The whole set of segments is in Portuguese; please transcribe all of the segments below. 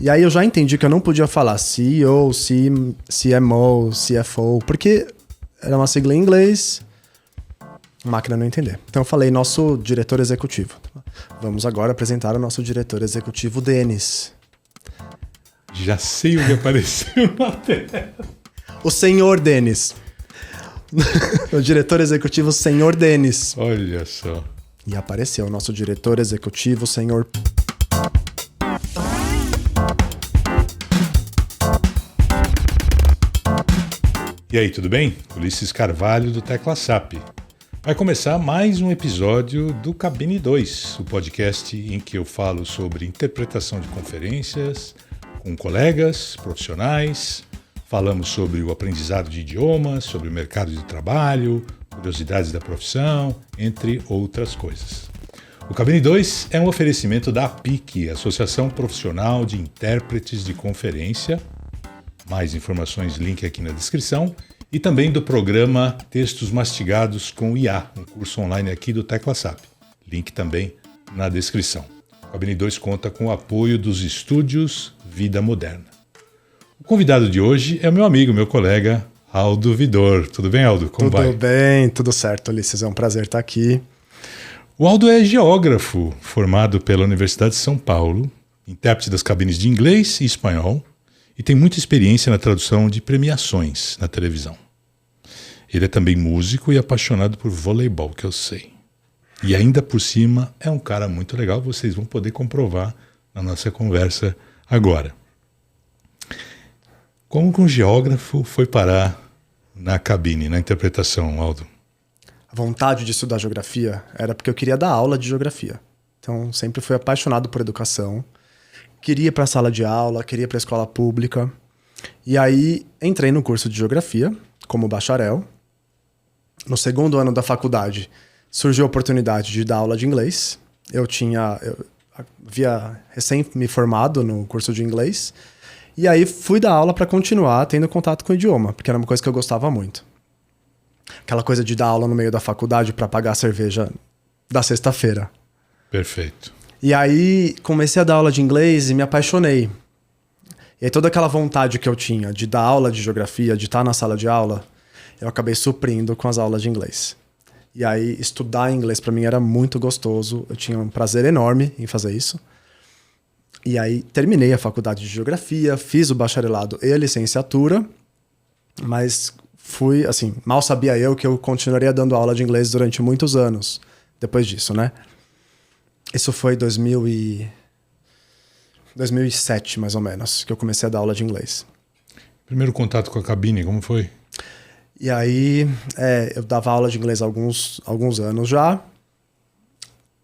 E aí eu já entendi que eu não podia falar CEO, CMO, CFO, porque era uma sigla em inglês, a máquina não entender. Então eu falei, nosso diretor executivo. Vamos agora apresentar o nosso diretor executivo, Denis. Já sei o que apareceu na tela. O senhor Denis. O diretor executivo, senhor Denis. Olha só. E apareceu o nosso diretor executivo, senhor... E aí, tudo bem? Ulisses Carvalho do Tecla SAP. Vai começar mais um episódio do Cabine 2, o podcast em que eu falo sobre interpretação de conferências com colegas, profissionais, falamos sobre o aprendizado de idiomas, sobre o mercado de trabalho, curiosidades da profissão, entre outras coisas. O Cabine 2 é um oferecimento da APIC, Associação Profissional de Intérpretes de Conferência. Mais informações, link aqui na descrição. E também do programa Textos Mastigados com IA, um curso online aqui do Tecla SAP. Link também na descrição. O Cabine 2 conta com o apoio dos estúdios Vida Moderna. O convidado de hoje é o meu amigo, meu colega, Aldo Vidor. Tudo bem, Aldo? Como vai? Tudo bem, tudo certo, Ulisses. É um prazer estar aqui. O Aldo é geógrafo, formado pela Universidade de São Paulo, intérprete das cabines de inglês e espanhol, e tem muita experiência na tradução de premiações na televisão. Ele é também músico e apaixonado por voleibol, que eu sei. E ainda por cima é um cara muito legal, vocês vão poder comprovar na nossa conversa agora. Como que um geógrafo foi parar na cabine, na interpretação, Aldo? A vontade de estudar geografia era porque eu queria dar aula de geografia. Então, sempre fui apaixonado por educação. Queria ir para a sala de aula, queria ir para a escola pública. E aí, entrei no curso de geografia, como bacharel. No segundo ano da faculdade, surgiu a oportunidade de dar aula de inglês. Eu havia recém me formado no curso de inglês. E aí, fui dar aula para continuar tendo contato com o idioma, porque era uma coisa que eu gostava muito. Aquela coisa de dar aula no meio da faculdade para pagar a cerveja da sexta-feira. Perfeito. E aí comecei a dar aula de inglês e me apaixonei. E aí toda aquela vontade que eu tinha de dar aula de geografia, de estar na sala de aula, eu acabei suprindo com as aulas de inglês. E aí estudar inglês para mim era muito gostoso, eu tinha um prazer enorme em fazer isso. E aí terminei a faculdade de geografia, fiz o bacharelado e a licenciatura, mas fui, assim, mal sabia eu que eu continuaria dando aula de inglês durante muitos anos depois disso, né? Isso foi 2007, mais ou menos, que eu comecei a dar aula de inglês. Primeiro contato com a cabine, como foi? E aí, eu dava aula de inglês há alguns anos já.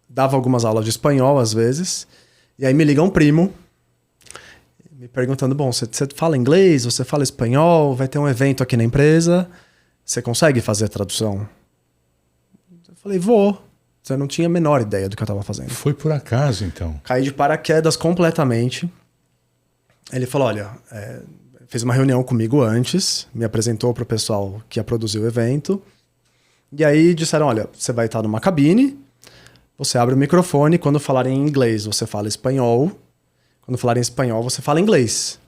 Dava algumas aulas de espanhol, às vezes. E aí me liga um primo, me perguntando, bom, você fala inglês, você fala espanhol, vai ter um evento aqui na empresa, você consegue fazer a tradução? Eu falei, vou. Eu não tinha a menor ideia do que eu estava fazendo. Foi por acaso, então? Caí de paraquedas completamente. Ele falou, olha, fez uma reunião comigo antes, me apresentou para o pessoal que ia produzir o evento. E aí disseram, olha, você vai estar numa cabine, você abre o microfone, quando falar em inglês você fala espanhol, quando falar em espanhol você fala inglês.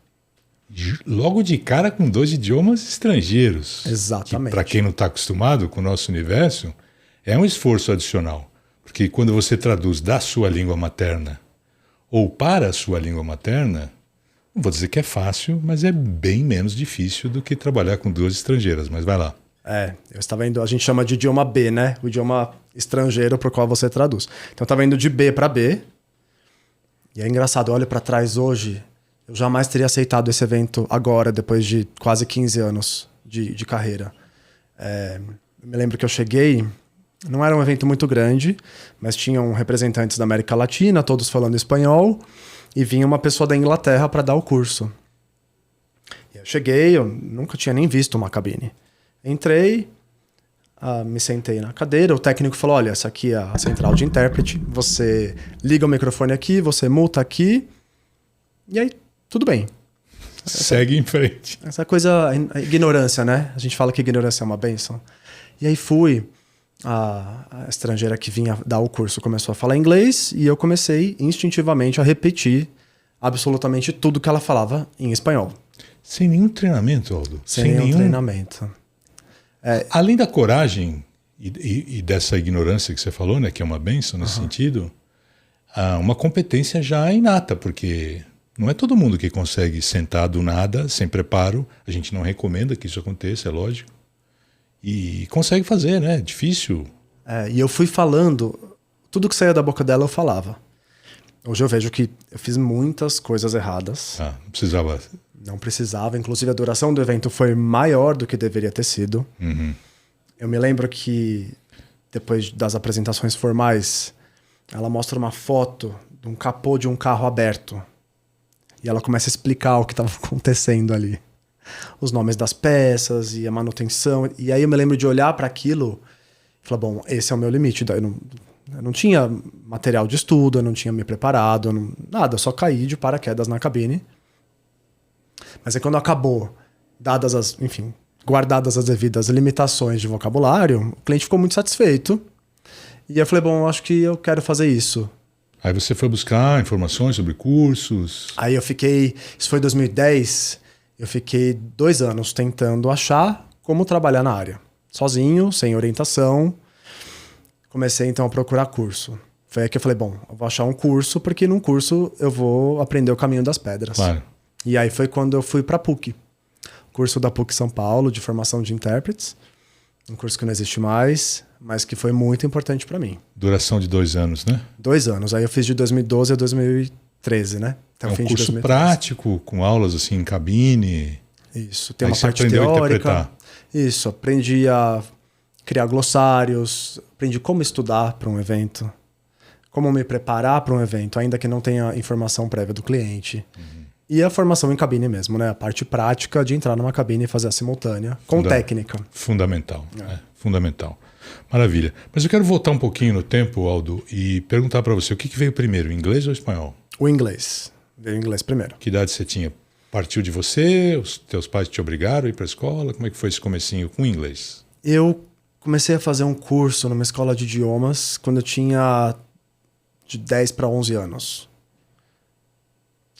Logo de cara com 2 idiomas estrangeiros. Exatamente. Para quem não está acostumado com o nosso universo, é um esforço adicional. Porque quando você traduz da sua língua materna ou para a sua língua materna, não vou dizer que é fácil, mas é bem menos difícil do que trabalhar com 2 estrangeiras. Mas vai lá. Eu estava indo, a gente chama de idioma B, né? O idioma estrangeiro para o qual você traduz. Então eu estava indo de B para B. E é engraçado, eu olho para trás hoje, eu jamais teria aceitado esse evento agora, depois de quase 15 anos de carreira. Eu me lembro que eu cheguei, não era um evento muito grande, mas tinham representantes da América Latina, todos falando espanhol, e vinha uma pessoa da Inglaterra para dar o curso. E eu cheguei, eu nunca tinha nem visto uma cabine. Entrei, me sentei na cadeira, o técnico falou, olha, essa aqui é a central de intérprete, você liga o microfone aqui, você muta aqui, e aí tudo bem. Segue em frente. Essa coisa, a ignorância, né? A gente fala que ignorância é uma bênção. E aí fui, a estrangeira que vinha dar o curso começou a falar inglês e eu comecei instintivamente a repetir absolutamente tudo que ela falava em espanhol. Sem nenhum treinamento, Aldo? Sem nenhum treinamento. Além da coragem e dessa ignorância que você falou, né, que é uma bênção nesse sentido, uma competência já inata, porque não é todo mundo que consegue sentar do nada, sem preparo. A gente não recomenda que isso aconteça, é lógico. E consegue fazer, né? É difícil. E eu fui falando, tudo que saía da boca dela eu falava. Hoje eu vejo que eu fiz muitas coisas erradas. Não precisava. Não precisava. Inclusive a duração do evento foi maior do que deveria ter sido. Uhum. Eu me lembro que depois das apresentações formais, ela mostra uma foto de um capô de um carro aberto. E ela começa a explicar o que estava acontecendo ali. Os nomes das peças e a manutenção. E aí eu me lembro de olhar para aquilo e falar, bom, esse é o meu limite. Eu não tinha material de estudo, eu não tinha me preparado, nada. Eu só caí de paraquedas na cabine. Mas aí quando acabou, guardadas as devidas limitações de vocabulário, o cliente ficou muito satisfeito. E eu falei, bom, acho que eu quero fazer isso. Aí você foi buscar informações sobre cursos? Aí eu fiquei, isso foi em 2010, eu fiquei 2 anos tentando achar como trabalhar na área. Sozinho, sem orientação. Comecei então a procurar curso. Foi aí que eu falei, bom, eu vou achar um curso, porque num curso eu vou aprender o caminho das pedras. Claro. E aí foi quando eu fui para a PUC. Curso da PUC São Paulo, de formação de intérpretes. Um curso que não existe mais, mas que foi muito importante para mim. Duração de 2 anos, né? 2 anos. Aí eu fiz de 2012 a 2013, né? Até é o um fim de curso 2013. prático, com aulas assim em cabine. Isso. Tem Aí uma você parte aprendeu a teórica. interpretar. Isso. Aprendi a criar glossários. Aprendi como estudar para um evento. Como me preparar para um evento, ainda que não tenha informação prévia do cliente. Uhum. E a formação em cabine mesmo, né? A parte prática de entrar numa cabine e fazer a simultânea, com técnica. Fundamental, fundamental. Maravilha. Mas eu quero voltar um pouquinho no tempo, Aldo, e perguntar para você, o que veio primeiro, inglês ou espanhol? O inglês. Veio o inglês primeiro. Que idade você tinha? Partiu de você? Os teus pais te obrigaram a ir para a escola? Como é que foi esse comecinho com inglês? Eu comecei a fazer um curso numa escola de idiomas quando eu tinha de 10 para 11 anos.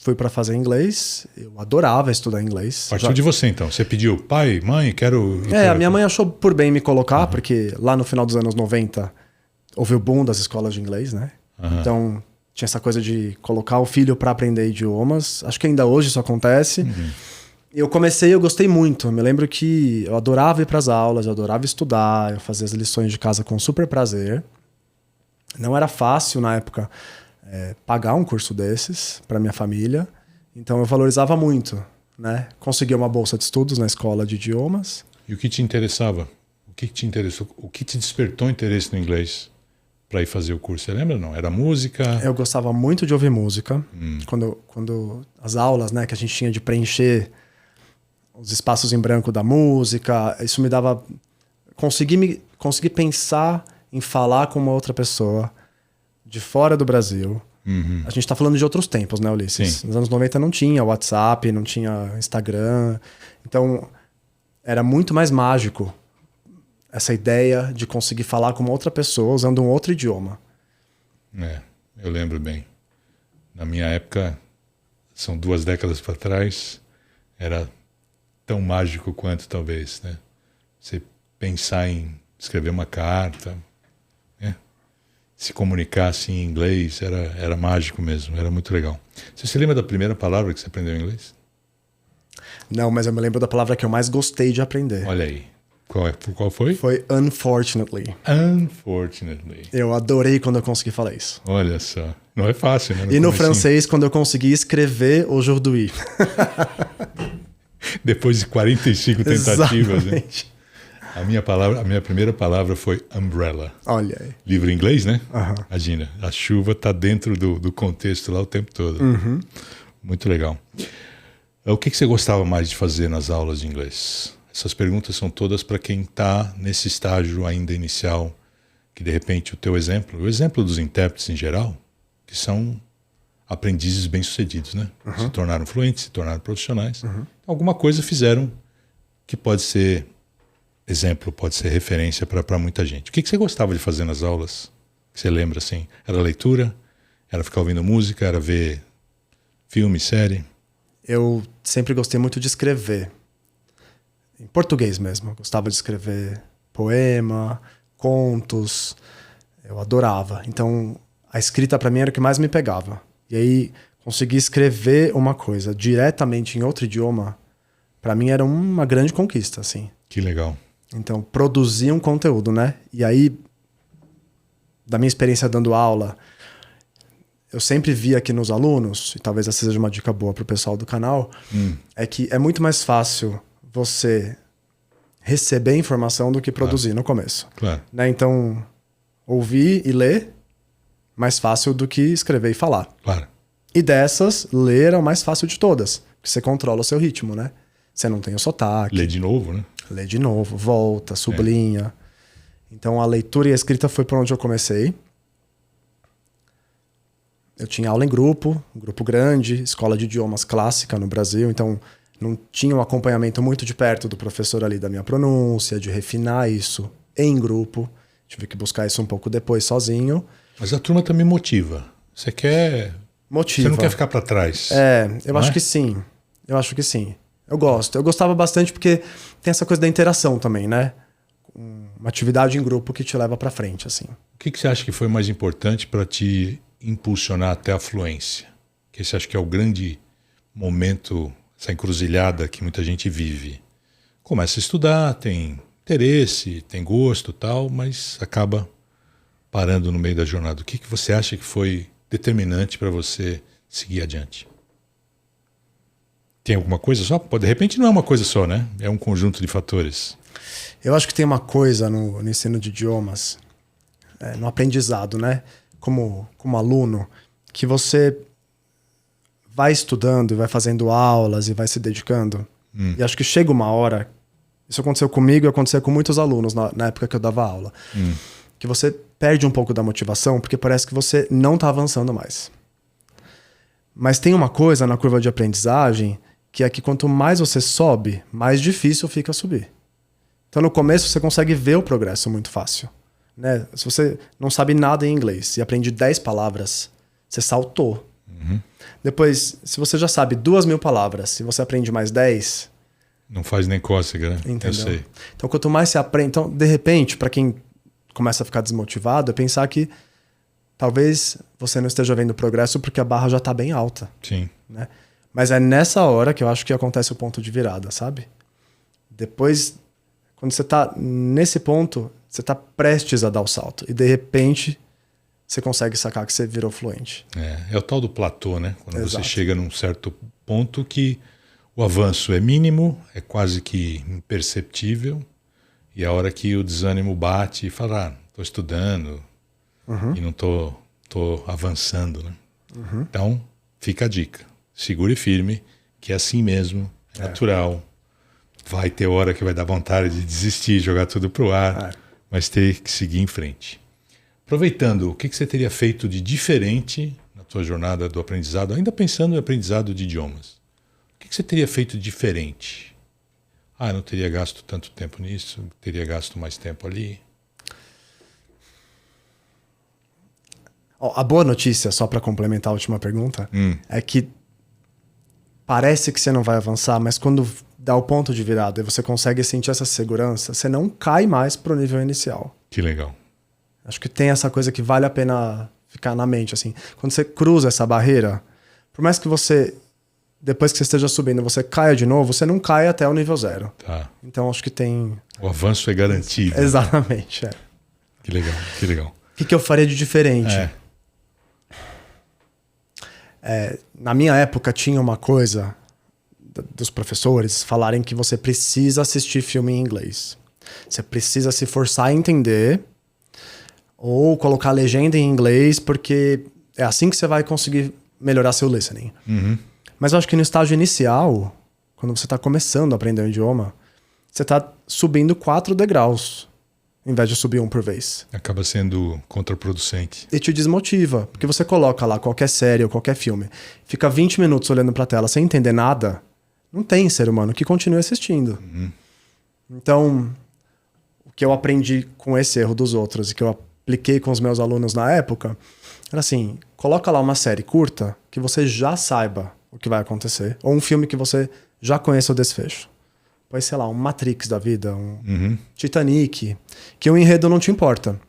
Fui para fazer inglês, eu adorava estudar inglês. Partiu de você então, você pediu, pai, mãe, quero... A minha mãe achou por bem me colocar, porque lá no final dos anos 90 houve o boom das escolas de inglês, né? Então tinha essa coisa de colocar o filho para aprender idiomas, acho que ainda hoje isso acontece. Eu comecei, eu gostei muito, eu me lembro que eu adorava ir para as aulas, eu adorava estudar, eu fazia as lições de casa com super prazer. Não era fácil na época... pagar um curso desses para minha família, então eu valorizava muito, né? Consegui uma bolsa de estudos na escola de idiomas. E o que te interessava? O que te interessou? O que te despertou interesse no inglês para ir fazer o curso? Você lembra? Não? Era música? Eu gostava muito de ouvir música. Quando as aulas, né, que a gente tinha de preencher os espaços em branco da música, isso me dava consegui pensar em falar com uma outra pessoa de fora do Brasil. A gente está falando de outros tempos, né, Ulisses? Sim. Nos anos 90 não tinha WhatsApp, não tinha Instagram. Então, era muito mais mágico essa ideia de conseguir falar com uma outra pessoa usando um outro idioma. Eu lembro bem. Na minha época, são 2 décadas para trás, era tão mágico quanto talvez, né? Você pensar em escrever uma carta... se comunicar assim em inglês, era mágico mesmo, era muito legal. Você se lembra da primeira palavra que você aprendeu em inglês? Não, mas eu me lembro da palavra que eu mais gostei de aprender. Olha aí. Qual foi? Foi unfortunately. Unfortunately. Eu adorei quando eu consegui falar isso. Olha só. Não é fácil, né? E no francês, quando eu consegui escrever aujourd'hui. Depois de 45 tentativas, né? Exatamente. A minha primeira palavra foi umbrella. Olha aí. Livro em inglês, né? Imagina, a chuva está dentro do contexto lá o tempo todo. Muito legal. O que você gostava mais de fazer nas aulas de inglês? Essas perguntas são todas para quem está nesse estágio ainda inicial, que de repente o exemplo dos intérpretes em geral, que são aprendizes bem-sucedidos, né? Se tornaram fluentes, se tornaram profissionais. Alguma coisa fizeram que pode ser... exemplo, pode ser referência para muita gente. O que você gostava de fazer nas aulas? Que você lembra assim? Era leitura? Era ficar ouvindo música? Era ver Filme, série? Eu sempre gostei muito de escrever. Em português mesmo. Eu gostava de escrever poema, contos. Eu adorava. Então, a escrita para mim era o que mais me pegava. E aí, conseguir escrever uma coisa diretamente em outro idioma, para mim era uma grande conquista, assim. Que legal. Então, produzir um conteúdo, né? E aí, da minha experiência dando aula, eu sempre vi aqui nos alunos, e talvez essa seja uma dica boa pro pessoal do canal, é que é muito mais fácil você receber informação do que produzir no começo. Claro. Né? Então, ouvir e ler, mais fácil do que escrever e falar. Claro. E dessas, ler é o mais fácil de todas, porque você controla o seu ritmo, né? Você não tem o sotaque. Lê de novo, né? Lê de novo, volta, sublinha. Então, a leitura e a escrita foi por onde eu comecei. Eu tinha aula em grupo, um grupo grande, escola de idiomas clássica no Brasil, então não tinha um acompanhamento muito de perto do professor ali da minha pronúncia, de refinar isso em grupo. Tive que buscar isso um pouco depois sozinho. Mas a turma também motiva. Você quer... Motiva. Você não quer ficar para trás. Eu acho que sim. Eu acho que sim. Eu gosto. Eu gostava bastante porque tem essa coisa da interação também, né? Uma atividade em grupo que te leva para frente, assim. O que você acha que foi mais importante para te impulsionar até a fluência? Que você acha que é o grande momento, essa encruzilhada que muita gente vive? Começa a estudar, tem interesse, tem gosto e tal, mas acaba parando no meio da jornada. O que você acha que foi determinante para você seguir adiante? Tem alguma coisa só? De repente não é uma coisa só, né? É um conjunto de fatores. Eu acho que tem uma coisa no ensino de idiomas, no aprendizado, né? Como aluno, que você vai estudando e vai fazendo aulas e vai se dedicando. E acho que chega uma hora, isso aconteceu comigo e aconteceu com muitos alunos na época que eu dava aula, que você perde um pouco da motivação porque parece que você não está avançando mais. Mas tem uma coisa na curva de aprendizagem que é que quanto mais você sobe, mais difícil fica subir. Então no começo você consegue ver o progresso muito fácil. Né? Se você não sabe nada em inglês e aprende 10 palavras, você saltou. Depois, se você já sabe 2.000 palavras, se você aprende mais 10... Não faz nem cócega, né? Entendeu? Eu sei. Então quanto mais você aprende... Então, de repente, para quem começa a ficar desmotivado, é pensar que talvez você não esteja vendo progresso porque a barra já está bem alta. Sim. Né? Mas é nessa hora que eu acho que acontece o ponto de virada, sabe? Depois, quando você está nesse ponto, você está prestes a dar o salto. E de repente, você consegue sacar que você virou fluente. É o tal do platô, né? Quando Exato. você chega num certo ponto que o avanço é mínimo, é quase que imperceptível, e a hora que o desânimo bate e fala, estou estudando e não tô avançando, né? Então, fica a dica. Segure firme, que é assim mesmo, é natural. Vai ter hora que vai dar vontade de desistir, jogar tudo pro ar, mas ter que seguir em frente. Aproveitando, o que você teria feito de diferente na tua jornada do aprendizado, ainda pensando em aprendizado de idiomas? O que você teria feito diferente? Eu não teria gasto tanto tempo nisso, teria gasto mais tempo ali. A boa notícia, só para complementar a última pergunta, é que parece que você não vai avançar, mas quando dá o ponto de virada e você consegue sentir essa segurança, você não cai mais pro nível inicial. Que legal. Acho que tem essa coisa que vale a pena ficar na mente, assim. Quando você cruza essa barreira, por mais que você, depois que você esteja subindo, você caia de novo, você não cai até o nível 0. Tá. Então acho que tem... O avanço é garantido. Exatamente, Que legal, que legal. O que eu faria de diferente? Na minha época tinha uma coisa dos professores falarem que você precisa assistir filme em inglês. Você precisa se forçar a entender ou colocar legenda em inglês porque é assim que você vai conseguir melhorar seu listening. Mas eu acho que no estágio inicial, quando você está começando a aprender um idioma, você está subindo 4 degraus em vez de subir um por vez. Acaba sendo contraproducente. E te desmotiva, porque você coloca lá qualquer série ou qualquer filme, fica 20 minutos olhando pra tela sem entender nada, não tem ser humano que continue assistindo. Então, o que eu aprendi com esse erro dos outros e que eu apliquei com os meus alunos na época, era assim, coloca lá uma série curta que você já saiba o que vai acontecer. Ou um filme que você já conhece o desfecho. Pois, sei lá, um Matrix da vida, um Titanic, que o enredo não te importa.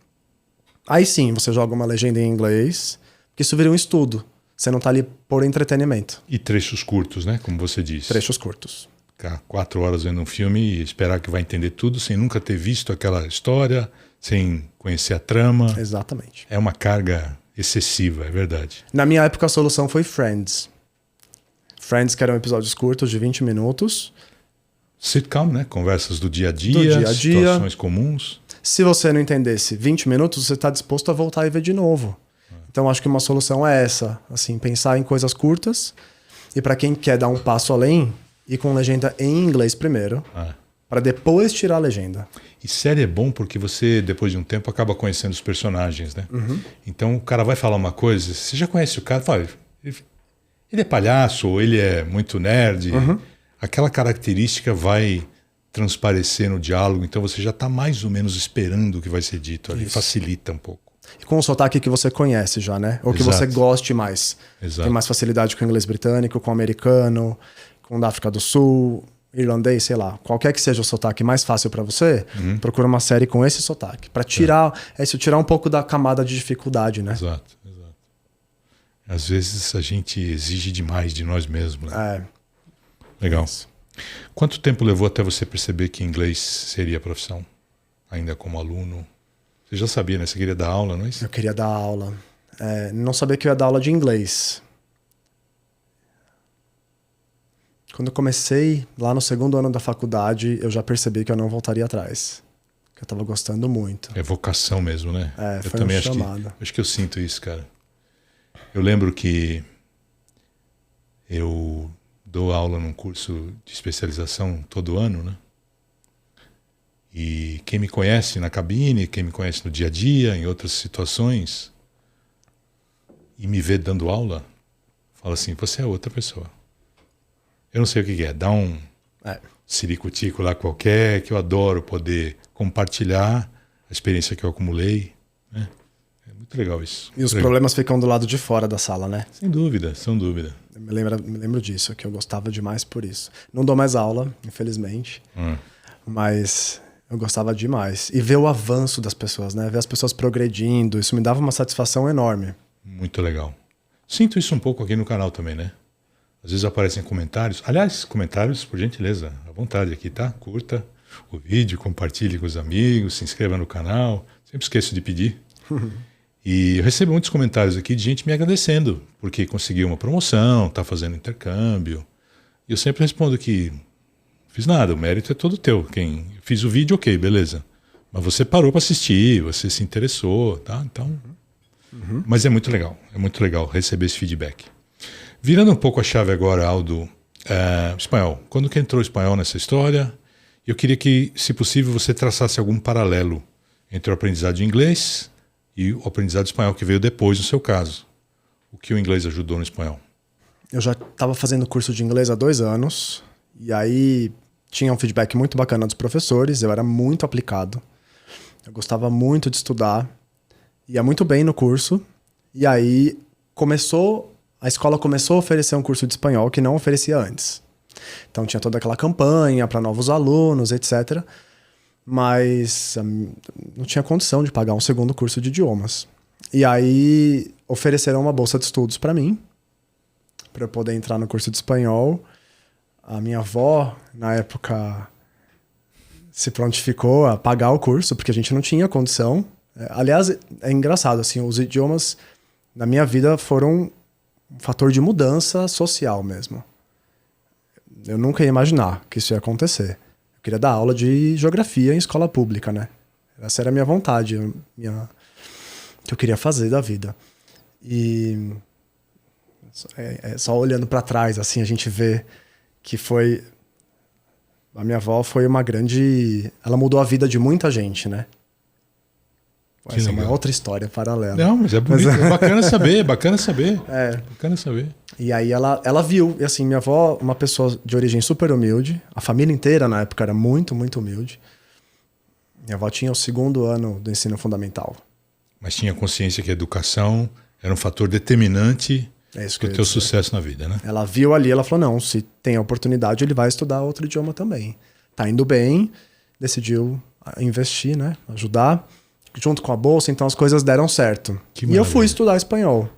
Aí sim, você joga uma legenda em inglês, que isso vira um estudo. Você não tá ali por entretenimento. E trechos curtos, né? Como você disse. Trechos curtos. Ficar 4 horas vendo um filme e esperar que vai entender tudo sem nunca ter visto aquela história, sem conhecer a trama. Exatamente. É uma carga excessiva, é verdade. Na minha época, a solução foi Friends. Friends, que eram episódios curtos de 20 minutos. Sitcom, né? Conversas do dia a dia, situações comuns. Se você não entendesse 20 minutos, você está disposto a voltar e ver de novo. Então, acho que uma solução é essa. Assim, pensar em coisas curtas. E para quem quer dar um passo além, ir com legenda em inglês primeiro. Para depois tirar a legenda. E série é bom porque você, depois de um tempo, acaba conhecendo os personagens, né? Então, o cara vai falar uma coisa, você já conhece o cara, fala, ele é palhaço, ou ele é muito nerd. Aquela característica vai transparecer no diálogo, então você já está mais ou menos esperando o que vai ser dito ali. Isso. Facilita um pouco. E com o sotaque que você conhece já, né? Ou que você goste mais. Exato. Tem mais facilidade com o inglês britânico, com o americano, com o da África do Sul, irlandês, sei lá. Qualquer que seja o sotaque mais fácil para você, procura uma série com esse sotaque. Para tirar, tirar um pouco da camada de dificuldade, né? Exato. Às vezes a gente exige demais de nós mesmos. Né? Legal. Isso. Quanto tempo levou até você perceber que inglês seria a profissão? Ainda como aluno? Você já sabia, né? Você queria dar aula, não é isso? Eu queria dar aula. Não sabia que eu ia dar aula de inglês. Quando eu comecei, lá no 2º ano da faculdade, eu já percebi que eu não voltaria atrás. Que eu tava gostando muito. É vocação mesmo, né? Eu também acho que eu sinto isso, cara. Eu lembro que eu dou aula num curso de especialização todo ano, né? E quem me conhece na cabine, quem me conhece no dia a dia, em outras situações, e me vê dando aula, fala assim, você é outra pessoa. Eu não sei o que é, dá um ciricutico lá qualquer, que eu adoro poder compartilhar a experiência que eu acumulei, né? É muito legal isso. E os problemas ficam do lado de fora da sala, né? Sem dúvida. Eu me lembro disso, que eu gostava demais por isso. Não dou mais aula, infelizmente, mas eu gostava demais. E ver o avanço das pessoas, né? Ver as pessoas progredindo, isso me dava uma satisfação enorme. Muito legal. Sinto isso um pouco aqui no canal também, né? Às vezes aparecem comentários. Aliás, comentários, por gentileza, à vontade aqui, tá? Curta o vídeo, compartilhe com os amigos, se inscreva no canal. Sempre esqueço de pedir. E eu recebo muitos comentários aqui de gente me agradecendo, porque conseguiu uma promoção, está fazendo intercâmbio. E eu sempre respondo que não fiz nada, o mérito é todo teu. Quem fiz o vídeo, ok, beleza. Mas você parou para assistir, você se interessou, tá? Então, mas é muito legal receber esse feedback. Virando um pouco a chave agora, Aldo, espanhol. Quando que entrou o espanhol nessa história? Eu queria que, se possível, você traçasse algum paralelo entre o aprendizado de inglês e o aprendizado espanhol que veio depois, no seu caso. O que o inglês ajudou no espanhol? Eu já estava fazendo curso de inglês há 2 anos. E aí tinha um feedback muito bacana dos professores. Eu era muito aplicado. Eu gostava muito de estudar. Ia muito bem no curso. E aí a escola começou a oferecer um curso de espanhol que não oferecia antes. Então tinha toda aquela campanha para novos alunos, etc. Mas não tinha condição de pagar um 2º curso de idiomas. E aí ofereceram uma bolsa de estudos para mim, para eu poder entrar no curso de espanhol. A minha avó, na época, se prontificou a pagar o curso, porque a gente não tinha condição. Aliás, é engraçado, assim, os idiomas na minha vida foram um fator de mudança social mesmo. Eu nunca ia imaginar que isso ia acontecer. Eu queria dar aula de geografia em escola pública, né? Essa era a minha vontade, que eu queria fazer da vida. E só olhando para trás, assim, a gente vê que foi... A minha avó foi uma grande... Ela mudou a vida de muita gente, né? Essa é uma outra história paralela. Não, mas é bonito, é bacana saber, bacana saber. Bacana saber. E aí ela viu, e assim, minha avó, uma pessoa de origem super humilde, a família inteira na época era muito, muito humilde. Minha avó tinha o 2º ano do ensino fundamental. Mas tinha consciência que a educação era um fator determinante É isso que o teu sucesso na vida, né? Ela viu ali, ela falou, não, se tem a oportunidade, ele vai estudar outro idioma também. Tá indo bem, decidiu investir, né? Ajudar, junto com a bolsa, então as coisas deram certo. E eu fui estudar espanhol.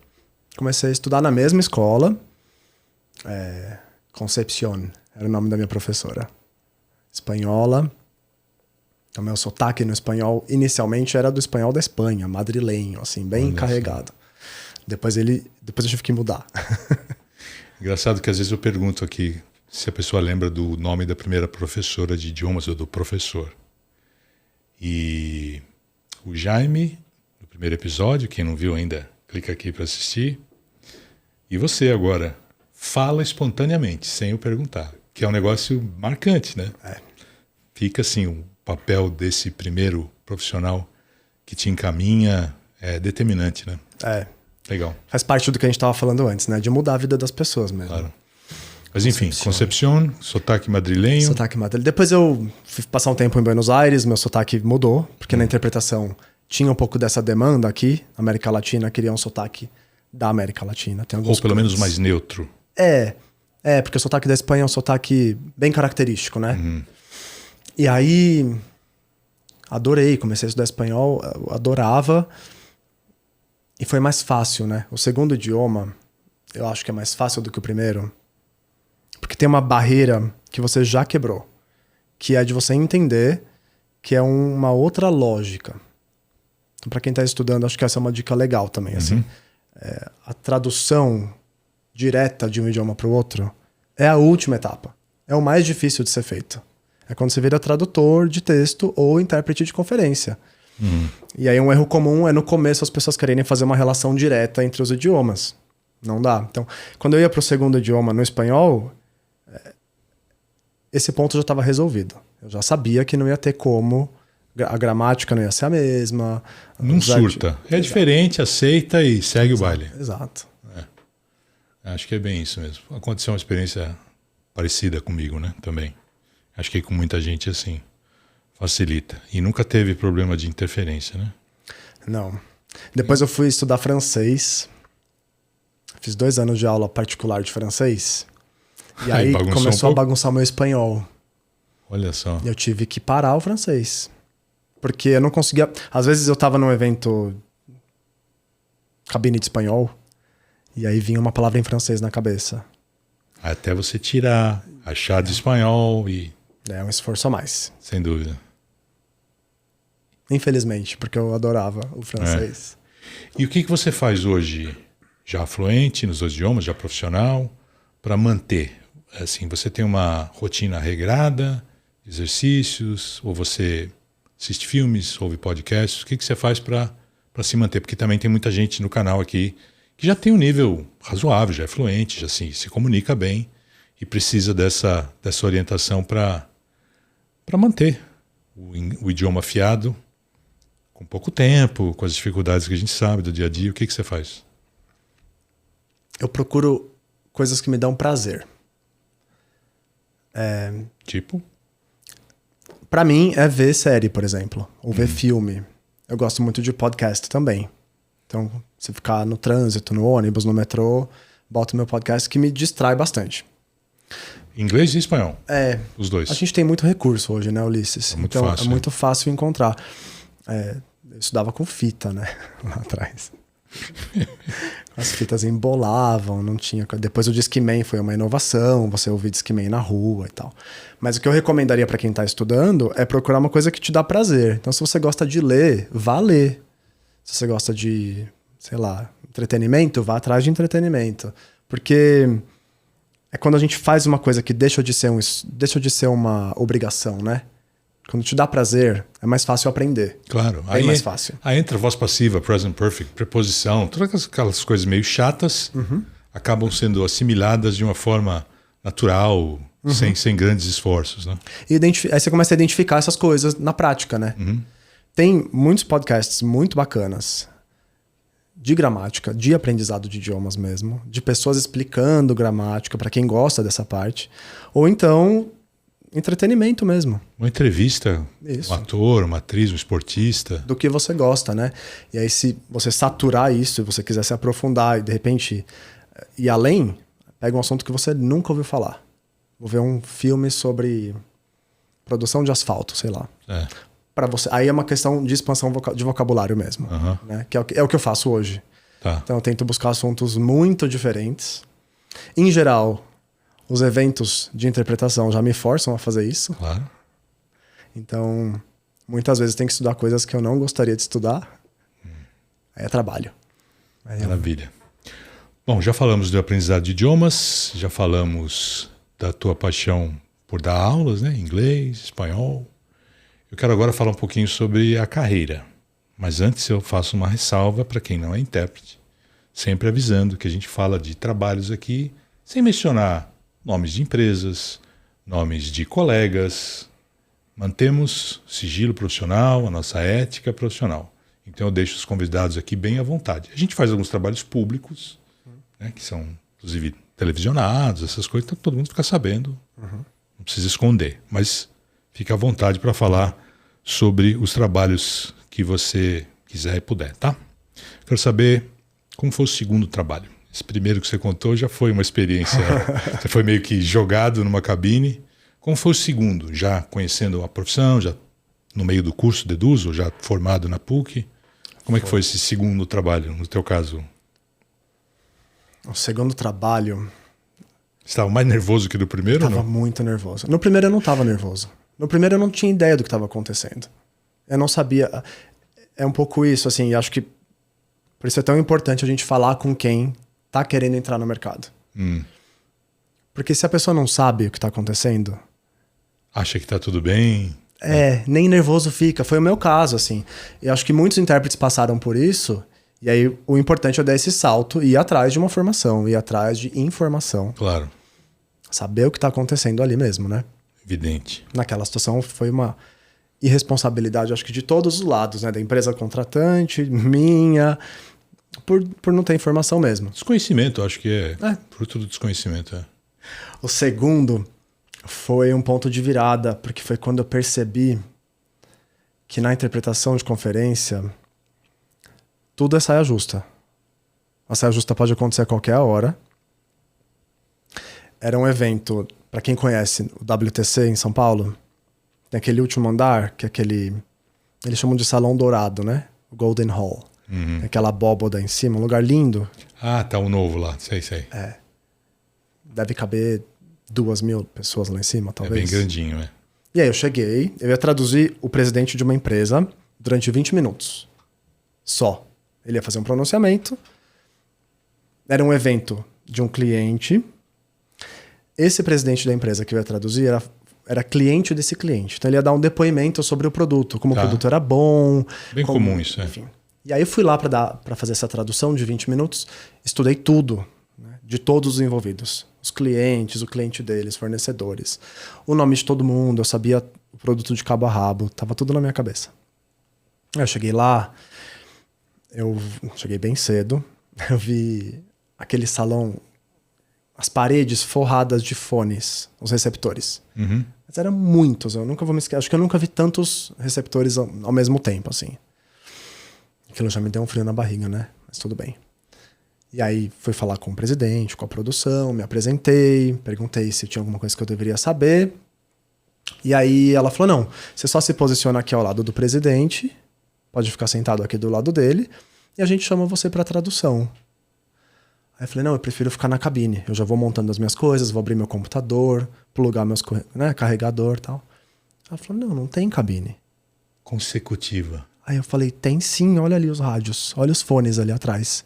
Comecei a estudar na mesma escola. Concepción era o nome da minha professora. Espanhola. Então, meu sotaque no espanhol, inicialmente, era do espanhol da Espanha, madrilenho, assim, bem carregado. Depois eu tive que mudar. Engraçado que às vezes eu pergunto aqui se a pessoa lembra do nome da primeira professora de idiomas ou do professor. E o Jaime, no primeiro episódio, quem não viu ainda, clica aqui para assistir. E você agora, fala espontaneamente, sem eu perguntar, que é um negócio marcante, né? Fica assim, o papel desse primeiro profissional que te encaminha é determinante, né? Legal. Faz parte do que a gente estava falando antes, né? De mudar a vida das pessoas mesmo. Claro. Mas enfim, Concepción, sotaque madrilenho. Sotaque madrilenho. Depois eu fui passar um tempo em Buenos Aires, meu sotaque mudou, porque na interpretação tinha um pouco dessa demanda aqui. A América Latina queria um sotaque da América Latina. Tem alguns ou pelo menos mais neutro. Porque o sotaque da Espanha é um sotaque bem característico, né? E aí, adorei, comecei a estudar espanhol, eu adorava. E foi mais fácil, né? O segundo idioma, eu acho que é mais fácil do que o primeiro. Porque tem uma barreira que você já quebrou. Que é de você entender que é uma outra lógica. Então, para quem está estudando, acho que essa é uma dica legal também. Assim. A tradução direta de um idioma para o outro é a última etapa. É o mais difícil de ser feito. É quando você vira tradutor de texto ou intérprete de conferência. E aí um erro comum é no começo as pessoas quererem fazer uma relação direta entre os idiomas. Não dá. Então, quando eu ia para o segundo idioma no espanhol, esse ponto já estava resolvido. Eu já sabia que não ia ter como, a gramática não ia ser a mesma. Não surta. É diferente, aceita e segue o baile. Exato. Acho que é bem isso mesmo. Aconteceu uma experiência parecida comigo, né? Também. Acho que com muita gente assim. Facilita. E nunca teve problema de interferência, né? Não. Depois eu fui estudar francês. Fiz 2 anos de aula particular de francês. E aí começou a bagunçar o meu espanhol. Olha só. E eu tive que parar o francês. Porque eu não conseguia... Às vezes eu tava num evento... cabine de espanhol. E aí vinha uma palavra em francês na cabeça. Até você tirar, achar de espanhol e... É um esforço a mais. Sem dúvida. Infelizmente, porque eu adorava o francês. E o que você faz hoje, já fluente nos 2 idiomas, já profissional, para manter? Assim, você tem uma rotina regrada, exercícios, ou você assiste filmes, ouve podcasts? O que você faz para se manter? Porque também tem muita gente no canal aqui que já tem um nível razoável, já é fluente, já assim, se comunica bem e precisa dessa orientação para manter o idioma afiado, com pouco tempo, com as dificuldades que a gente sabe do dia a dia. O que você faz? Eu procuro coisas que me dão prazer. Tipo? Pra mim é ver série, por exemplo, ou ver filme. Eu gosto muito de podcast também. Então, se ficar no trânsito, no ônibus, no metrô, boto meu podcast que me distrai bastante. Inglês e espanhol? Os dois. A gente tem muito recurso hoje, né, Ulisses? É muito fácil. É muito fácil encontrar. Eu estudava com fita, né? Lá atrás. As fitas embolavam, não tinha... Depois o Discman foi uma inovação, você ouvir Discman na rua e tal. Mas o que eu recomendaria para quem está estudando é procurar uma coisa que te dá prazer. Então, se você gosta de ler, vá ler. Se você gosta de, sei lá, entretenimento, vá atrás de entretenimento. Porque é quando a gente faz uma coisa que deixa de ser uma obrigação, né? Quando te dá prazer, é mais fácil aprender. Claro. Aí mais fácil. Aí entra voz passiva, present perfect, preposição, todas aquelas coisas meio chatas acabam sendo assimiladas de uma forma natural, sem grandes esforços, né? E aí você começa a identificar essas coisas na prática, né? Tem muitos podcasts muito bacanas de gramática, de aprendizado de idiomas mesmo, de pessoas explicando gramática para quem gosta dessa parte. Ou então, entretenimento mesmo. Uma entrevista, Isso. Um ator, uma atriz, um esportista. Do que você gosta, né? E aí se você saturar isso e você quiser se aprofundar e de repente E além, pega um assunto que você nunca ouviu falar. Vou ver um filme sobre produção de asfalto, sei lá. Para você, aí é uma questão de expansão de vocabulário mesmo, né? Que é o que eu faço hoje. Tá. Então eu tento buscar assuntos muito diferentes. Em geral, os eventos de interpretação já me forçam a fazer isso. Claro. Então, muitas vezes tem que estudar coisas que eu não gostaria de estudar. Aí é trabalho. Maravilha. Bom, já falamos do aprendizado de idiomas, já falamos da tua paixão por dar aulas, né? Inglês, espanhol. Eu quero agora falar um pouquinho sobre a carreira. Mas antes eu faço uma ressalva para quem não é intérprete, sempre avisando que a gente fala de trabalhos aqui sem mencionar nomes de empresas, nomes de colegas. Mantemos sigilo profissional, a nossa ética profissional. Então eu deixo os convidados aqui bem à vontade. A gente faz alguns trabalhos públicos, né, que são inclusive televisionados, essas coisas, então todo mundo fica sabendo. Não precisa esconder, mas fica à vontade para falar sobre os trabalhos que você quiser e puder, tá? Quero saber como foi o segundo trabalho. Esse primeiro que você contou já foi uma experiência, você foi meio que jogado numa cabine. Como foi o segundo? Já conhecendo a profissão, já no meio do curso de Eduso, já formado na PUC? Como é que foi esse segundo trabalho, no teu caso? O segundo trabalho... Você estava mais nervoso que do primeiro ou não? Estava muito nervoso. No primeiro eu não estava nervoso. No primeiro eu não tinha ideia do que estava acontecendo. Eu não sabia. É um pouco isso, assim, e acho que por isso é tão importante a gente falar com quem está querendo entrar no mercado. Porque se a pessoa não sabe o que está acontecendo... Acha que está tudo bem... nem nervoso fica. Foi o meu caso, assim. Eu acho que muitos intérpretes passaram por isso, e aí o importante é dar esse salto e ir atrás de uma formação, ir atrás de informação. Claro. Saber o que está acontecendo ali mesmo, né? Evidente. Naquela situação foi uma irresponsabilidade, acho que de todos os lados, né? Da empresa contratante, minha, por não ter informação mesmo. Desconhecimento, acho que é fruto do desconhecimento. O segundo foi um ponto de virada, porque foi quando eu percebi que na interpretação de conferência tudo é saia justa. A saia justa pode acontecer a qualquer hora. Era um evento, para quem conhece o WTC em São Paulo, tem aquele último andar, que é aquele... Eles chamam de Salão Dourado, né? O Golden Hall. Aquela abóboda em cima, um lugar lindo. Ah, tá o novo lá, sei. Deve caber 2.000 pessoas lá em cima, talvez. É bem grandinho, E aí eu cheguei, eu ia traduzir o presidente de uma empresa durante 20 minutos. Só. Ele ia fazer um pronunciamento. Era um evento de um cliente. Esse presidente da empresa que eu ia traduzir era cliente desse cliente. Então ele ia dar um depoimento sobre o produto, como o produto era bom. Bem comum isso, enfim. E aí eu fui lá para fazer essa tradução de 20 minutos, estudei tudo, né, de todos os envolvidos. Os clientes, o cliente deles, fornecedores. O nome de todo mundo, eu sabia o produto de cabo a rabo, tava tudo na minha cabeça. Eu cheguei lá, eu cheguei bem cedo, eu vi aquele salão, as paredes forradas de fones, os receptores. Mas eram muitos, eu nunca vou me esquecer, acho que eu nunca vi tantos receptores ao mesmo tempo, assim. Aquilo já me deu um frio na barriga, né? Mas tudo bem. E aí fui falar com o presidente, com a produção, me apresentei, perguntei se tinha alguma coisa que eu deveria saber. E aí ela falou, não, você só se posiciona aqui ao lado do presidente, pode ficar sentado aqui do lado dele, e a gente chama você para tradução. Aí eu falei, não, eu prefiro ficar na cabine. Eu já vou montando as minhas coisas, vou abrir meu computador, plugar meus carregador e tal. Ela falou, não tem cabine. Consecutiva. Aí eu falei, tem sim, olha ali os rádios, olha os fones ali atrás.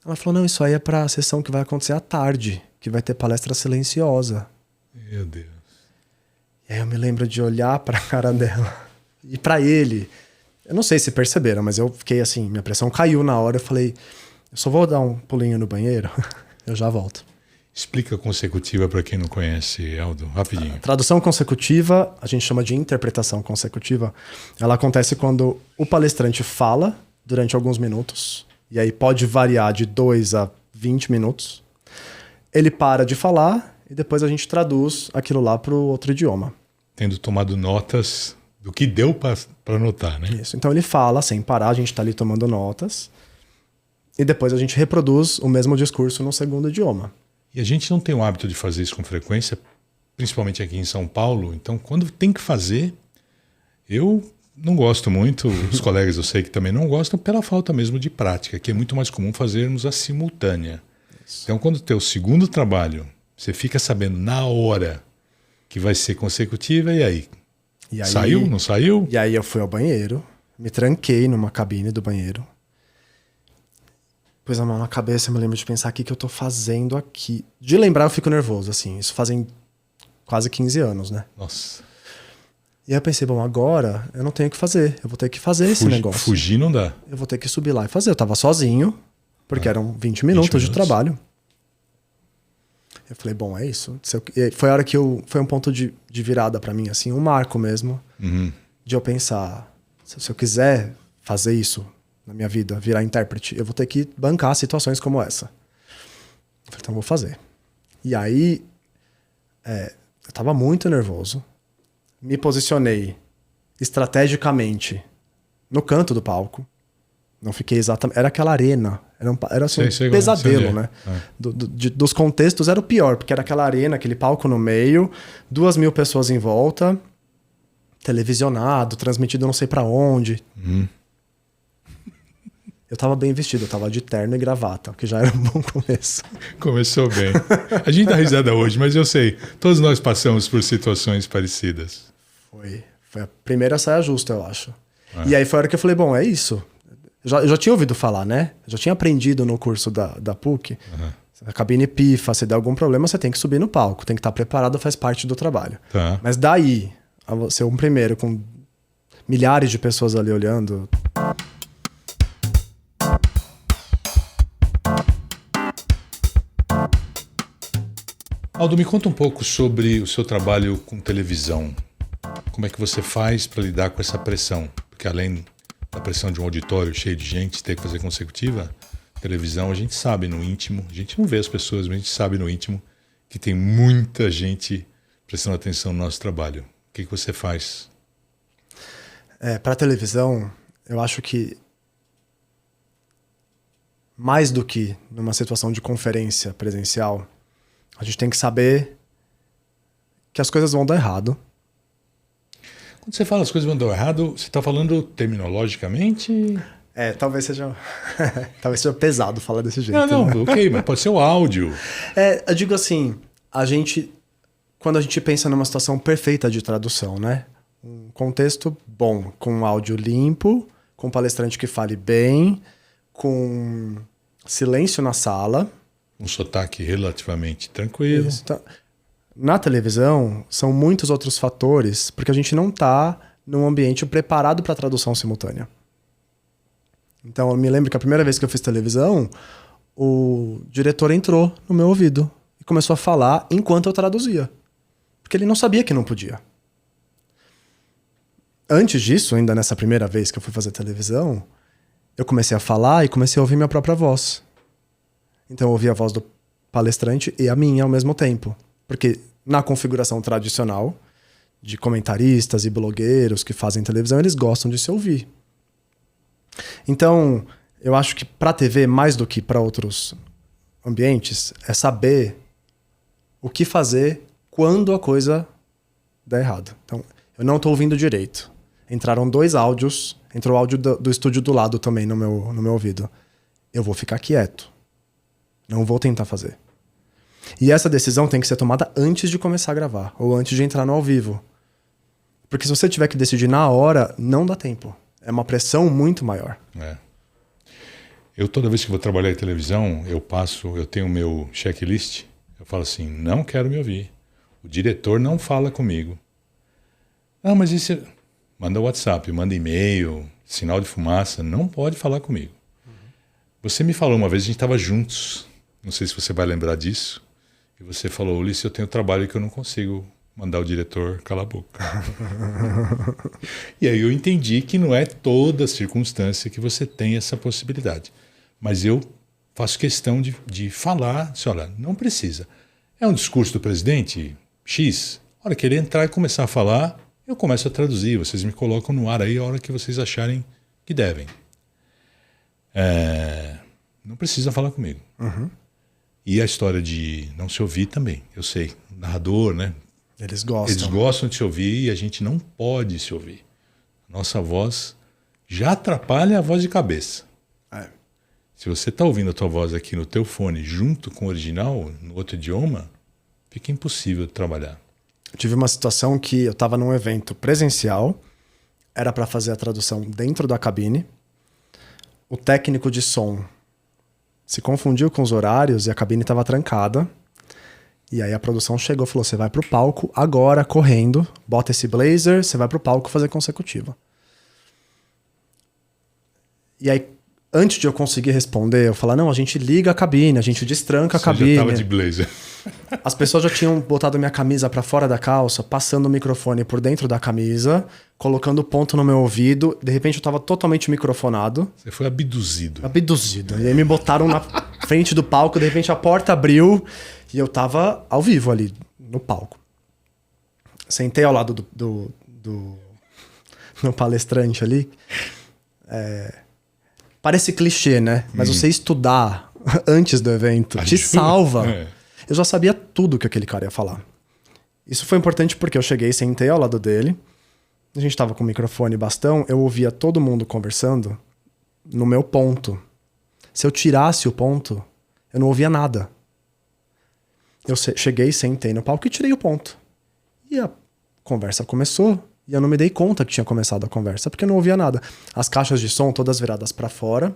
Ela falou, não, isso aí é pra sessão que vai acontecer à tarde, que vai ter palestra silenciosa. Meu Deus. E aí eu me lembro de olhar pra cara dela e pra ele. Eu não sei se perceberam, mas eu fiquei assim, minha pressão caiu na hora, eu falei, eu só vou dar um pulinho no banheiro, eu já volto. Explica consecutiva para quem não conhece, Aldo, rapidinho. A tradução consecutiva, a gente chama de interpretação consecutiva. Ela acontece quando o palestrante fala durante alguns minutos, e aí pode variar de 2 a 20 minutos. Ele para de falar e depois a gente traduz aquilo lá para o outro idioma. Tendo tomado notas do que deu para anotar, né? Isso. Então ele fala sem parar, a gente está ali tomando notas. E depois a gente reproduz o mesmo discurso no segundo idioma. E a gente não tem o hábito de fazer isso com frequência, principalmente aqui em São Paulo. Então, quando tem que fazer, eu não gosto muito, os colegas eu sei que também não gostam, pela falta mesmo de prática, que é muito mais comum fazermos a simultânea. Isso. Então, quando tem o segundo trabalho, você fica sabendo na hora que vai ser consecutiva, e aí? Saiu? Não saiu? E aí eu fui ao banheiro, me tranquei numa cabine do banheiro, pus a mão na cabeça, eu me lembro de pensar o que eu tô fazendo aqui. De lembrar, eu fico nervoso, assim. Isso fazem quase 15 anos, né? Nossa. E aí eu pensei, bom, agora eu não tenho o que fazer. Eu vou ter que fazer esse negócio. Fugir não dá. Eu vou ter que subir lá e fazer. Eu tava sozinho, porque eram 20 minutos de trabalho. Eu falei, bom, é isso. Foi a hora que foi um ponto de virada pra mim, assim, um marco mesmo. De eu pensar, se eu quiser fazer isso na minha vida, virar intérprete, eu vou ter que bancar situações como essa. Eu falei, então eu vou fazer. E aí, eu tava muito nervoso. Me posicionei estrategicamente no canto do palco. Não fiquei exatamente... Era aquela arena. Era assim, um pesadelo, né? Dos contextos era o pior, porque era aquela arena, aquele palco no meio, 2.000 pessoas em volta, televisionado, transmitido não sei pra onde. Eu tava bem vestido, eu tava de terno e gravata, o que já era um bom começo. Começou bem. A gente dá risada hoje, mas eu sei, todos nós passamos por situações parecidas. Foi a primeira saia justa, eu acho. E aí foi a hora que eu falei, bom, é isso. Eu já tinha ouvido falar, né? Eu já tinha aprendido no curso da PUC. A cabine pifa, se der algum problema, você tem que subir no palco. Tem que estar preparado, faz parte do trabalho. Tá. Mas daí, a você um primeiro com milhares de pessoas ali olhando... Aldo, me conta um pouco sobre o seu trabalho com televisão. Como é que você faz para lidar com essa pressão? Porque além da pressão de um auditório cheio de gente, ter que fazer consecutiva, televisão a gente sabe no íntimo, a gente não vê as pessoas, mas a gente sabe no íntimo que tem muita gente prestando atenção no nosso trabalho. O que você faz? Para televisão, eu acho que mais do que numa situação de conferência presencial, a gente tem que saber que as coisas vão dar errado. Quando você fala as coisas vão dar errado, você está falando terminologicamente? Talvez seja pesado falar desse jeito. Não, né? Ok, mas pode ser o áudio. Eu digo assim, quando a gente pensa numa situação perfeita de tradução, né? Um contexto bom, com um áudio limpo, com um palestrante que fale bem, com silêncio na sala. Um sotaque relativamente tranquilo. Isso, tá. Na televisão, são muitos outros fatores, porque a gente não está num ambiente preparado para tradução simultânea. Então, eu me lembro que a primeira vez que eu fiz televisão, o diretor entrou no meu ouvido e começou a falar enquanto eu traduzia. Porque ele não sabia que não podia. Antes disso, ainda nessa primeira vez que eu fui fazer televisão, eu comecei a falar e comecei a ouvir minha própria voz. Então eu ouvi a voz do palestrante e a minha ao mesmo tempo. Porque na configuração tradicional de comentaristas e blogueiros que fazem televisão, eles gostam de se ouvir. Então, eu acho que para a TV, mais do que para outros ambientes, é saber o que fazer quando a coisa dá errado. Então, eu não estou ouvindo direito. Entraram 2 áudios, entrou o áudio do estúdio do lado também no meu ouvido. Eu vou ficar quieto. Não vou tentar fazer. E essa decisão tem que ser tomada antes de começar a gravar, ou antes de entrar no ao vivo. Porque se você tiver que decidir na hora, não dá tempo. É uma pressão muito maior. Eu, toda vez que vou trabalhar em televisão, eu tenho o meu checklist, eu falo assim, não quero me ouvir. O diretor não fala comigo. Mas isso... Manda WhatsApp, manda e-mail, sinal de fumaça, não pode falar comigo. Você me falou uma vez, a gente estava juntos, não sei se você vai lembrar disso, e você falou, Ulisses, eu tenho trabalho que eu não consigo mandar o diretor calar a boca. E aí eu entendi que não é toda circunstância que você tem essa possibilidade. Mas eu faço questão de falar, assim, olha, não precisa. É um discurso do presidente X, a hora que ele entrar e começar a falar, eu começo a traduzir, vocês me colocam no ar aí a hora que vocês acharem que devem. não precisa falar comigo. Uhum. E a história de não se ouvir também, eu sei. Narrador, né? Eles gostam. Eles gostam de se ouvir e a gente não pode se ouvir. Nossa voz já atrapalha a voz de cabeça. É. Se você está ouvindo a tua voz aqui no teu fone junto com o original, no outro idioma, fica impossível de trabalhar. Eu tive uma situação que eu estava num evento presencial, era para fazer a tradução dentro da cabine. O técnico de som se confundiu com os horários e a cabine estava trancada. E aí a produção chegou e falou, você vai pro palco agora, correndo, bota esse blazer, você vai pro palco fazer consecutiva. E aí, antes de eu conseguir responder, eu falei, não, a gente liga a cabine, a gente destranca a cabine. Já tava de blazer. As pessoas já tinham botado minha camisa pra fora da calça, passando o microfone por dentro da camisa, colocando ponto no meu ouvido. De repente eu tava totalmente microfonado. Você foi abduzido. Abduzido. E aí me botaram na frente do palco, de repente a porta abriu e eu tava ao vivo ali, no palco. Sentei ao lado do palestrante ali. Parece clichê, né? Mas você estudar antes do evento te salva. Eu já sabia tudo que aquele cara ia falar. Isso foi importante porque eu cheguei, sentei ao lado dele. A gente tava com o microfone e bastão. Eu ouvia todo mundo conversando no meu ponto. Se eu tirasse o ponto, eu não ouvia nada. Eu cheguei, sentei no palco e tirei o ponto. E a conversa começou. E eu não me dei conta que tinha começado a conversa, porque eu não ouvia nada. As caixas de som todas viradas para fora,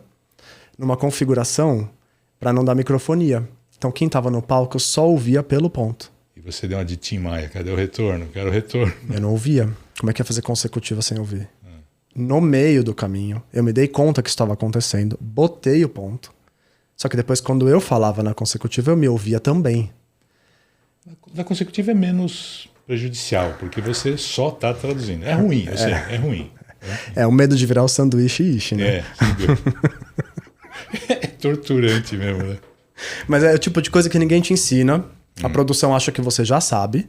numa configuração para não dar microfonia. Então quem tava no palco só ouvia pelo ponto. E você deu uma de Tim Maia, cadê o retorno? Quero o retorno. Eu não ouvia. Como é que ia fazer consecutiva sem ouvir? No meio do caminho, eu me dei conta que isso estava acontecendo, botei o ponto. Só que depois, quando eu falava na consecutiva, eu me ouvia também. Na consecutiva é menos prejudicial, porque você só está traduzindo. É ruim, eu sei, é ruim. É o medo de virar o sanduíche ishi, né? É torturante mesmo, né? Mas é o tipo de coisa que ninguém te ensina. A produção acha que você já sabe.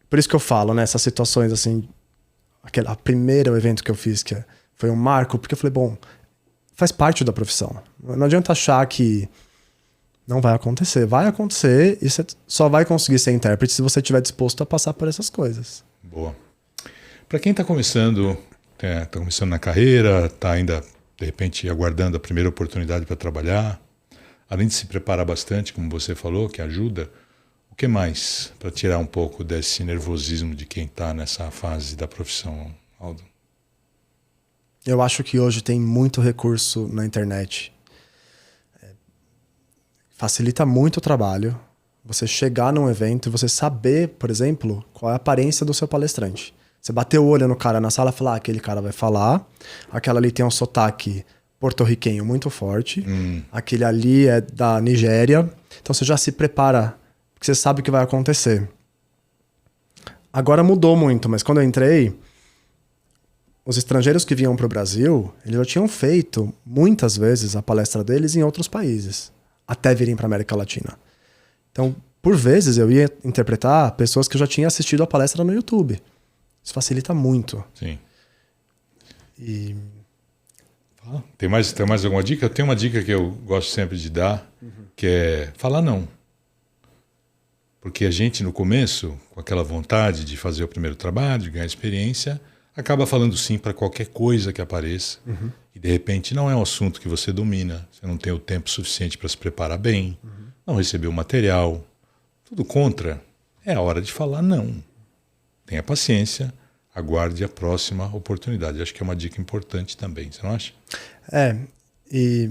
Por isso que eu falo, né? Essas situações assim... O primeiro evento que eu fiz, que foi um marco, porque eu falei, bom, faz parte da profissão. Não adianta achar que não vai acontecer. Vai acontecer e você só vai conseguir ser intérprete se você estiver disposto a passar por essas coisas. Boa. Para quem está começando na carreira, está ainda, de repente, aguardando a primeira oportunidade para trabalhar, além de se preparar bastante, como você falou, que ajuda, o que mais para tirar um pouco desse nervosismo de quem está nessa fase da profissão, Aldo? Eu acho que hoje tem muito recurso na internet. Facilita muito o trabalho. Você chegar num evento e você saber, por exemplo, qual é a aparência do seu palestrante. Você bater o olho no cara na sala e falar, aquele cara vai falar, aquela ali tem um sotaque porto-riquenho muito forte, aquele ali é da Nigéria. Então você já se prepara, porque você sabe o que vai acontecer. Agora mudou muito, mas quando eu entrei, os estrangeiros que vinham para o Brasil, eles já tinham feito muitas vezes a palestra deles em outros países, até virem para a América Latina. Então, por vezes, eu ia interpretar pessoas que eu já tinha assistido a palestra no YouTube. Isso facilita muito. Sim. E... Tem mais alguma dica? Eu tenho uma dica que eu gosto sempre de dar, que é falar não. Porque a gente, no começo, com aquela vontade de fazer o primeiro trabalho, de ganhar experiência, acaba falando sim para qualquer coisa que apareça. E, de repente, não é um assunto que você domina. Você não tem o tempo suficiente para se preparar bem, não recebeu o material. Tudo contra. É a hora de falar não. Tenha paciência, aguarde a próxima oportunidade. Acho que é uma dica importante também, você não acha? E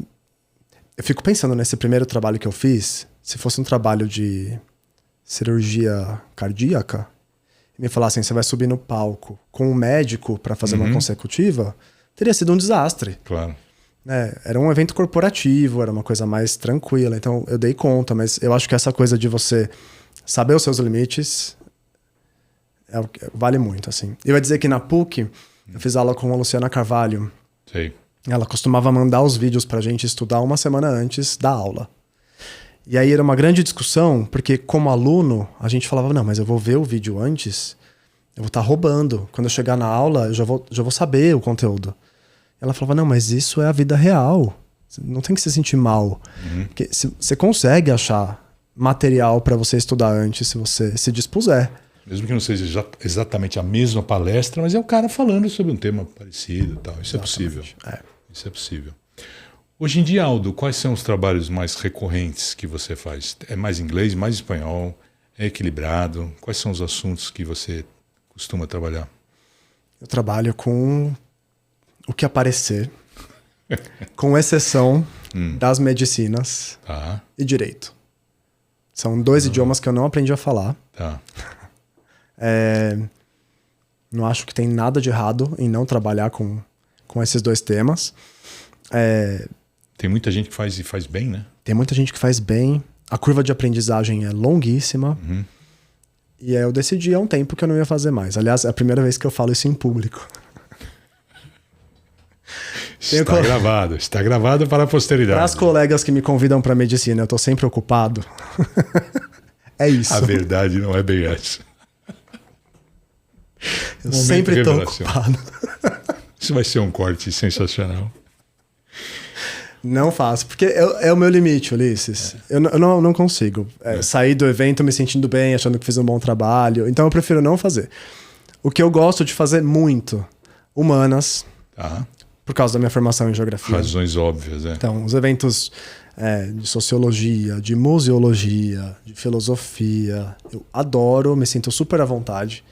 eu fico pensando nesse primeiro trabalho que eu fiz, se fosse um trabalho de cirurgia cardíaca, e me falassem, você vai subir no palco com um médico para fazer uma consecutiva, teria sido um desastre. Claro. Era um evento corporativo, era uma coisa mais tranquila, então eu dei conta, mas eu acho que essa coisa de você saber os seus limites vale muito, assim. Eu ia dizer que na PUC, eu fiz aula com a Luciana Carvalho. Sei. Ela costumava mandar os vídeos pra gente estudar uma semana antes da aula. E aí era uma grande discussão, porque como aluno, a gente falava, não, mas eu vou ver o vídeo antes, eu vou estar roubando. Quando eu chegar na aula, eu já vou saber o conteúdo. Ela falava, não, mas isso é a vida real. Você não tem que se sentir mal. Porque você consegue achar material para você estudar antes, se você se dispuser. Mesmo que não seja exatamente a mesma palestra, mas é o cara falando sobre um tema parecido e tal. Isso é possível. Isso é possível. Hoje em dia, Aldo, quais são os trabalhos mais recorrentes que você faz? É mais inglês, mais espanhol? É equilibrado? Quais são os assuntos que você costuma trabalhar? Eu trabalho com o que aparecer, com exceção das medicinas e direito. São 2 idiomas que eu não aprendi a falar. Tá. Não acho que tem nada de errado em não trabalhar com esses 2 temas. Tem muita gente que faz e faz bem, né? Tem muita gente que faz bem. A curva de aprendizagem é longuíssima. E aí eu decidi há um tempo que eu não ia fazer mais. Aliás, é a primeira vez que eu falo isso em público. Está gravado para a posteridade. Para as colegas que me convidam para medicina, eu estou sempre ocupado. É isso. A verdade não é bem essa. Eu sempre estou ocupado. Isso vai ser um corte sensacional. Não faço, porque é o meu limite, Ulisses. Eu não consigo sair do evento me sentindo bem, achando que fiz um bom trabalho. Então eu prefiro não fazer. O que eu gosto de fazer muito, humanas, por causa da minha formação em geografia. Razões óbvias, Então, os eventos de sociologia, de museologia, de filosofia, eu adoro, me sinto super à vontade.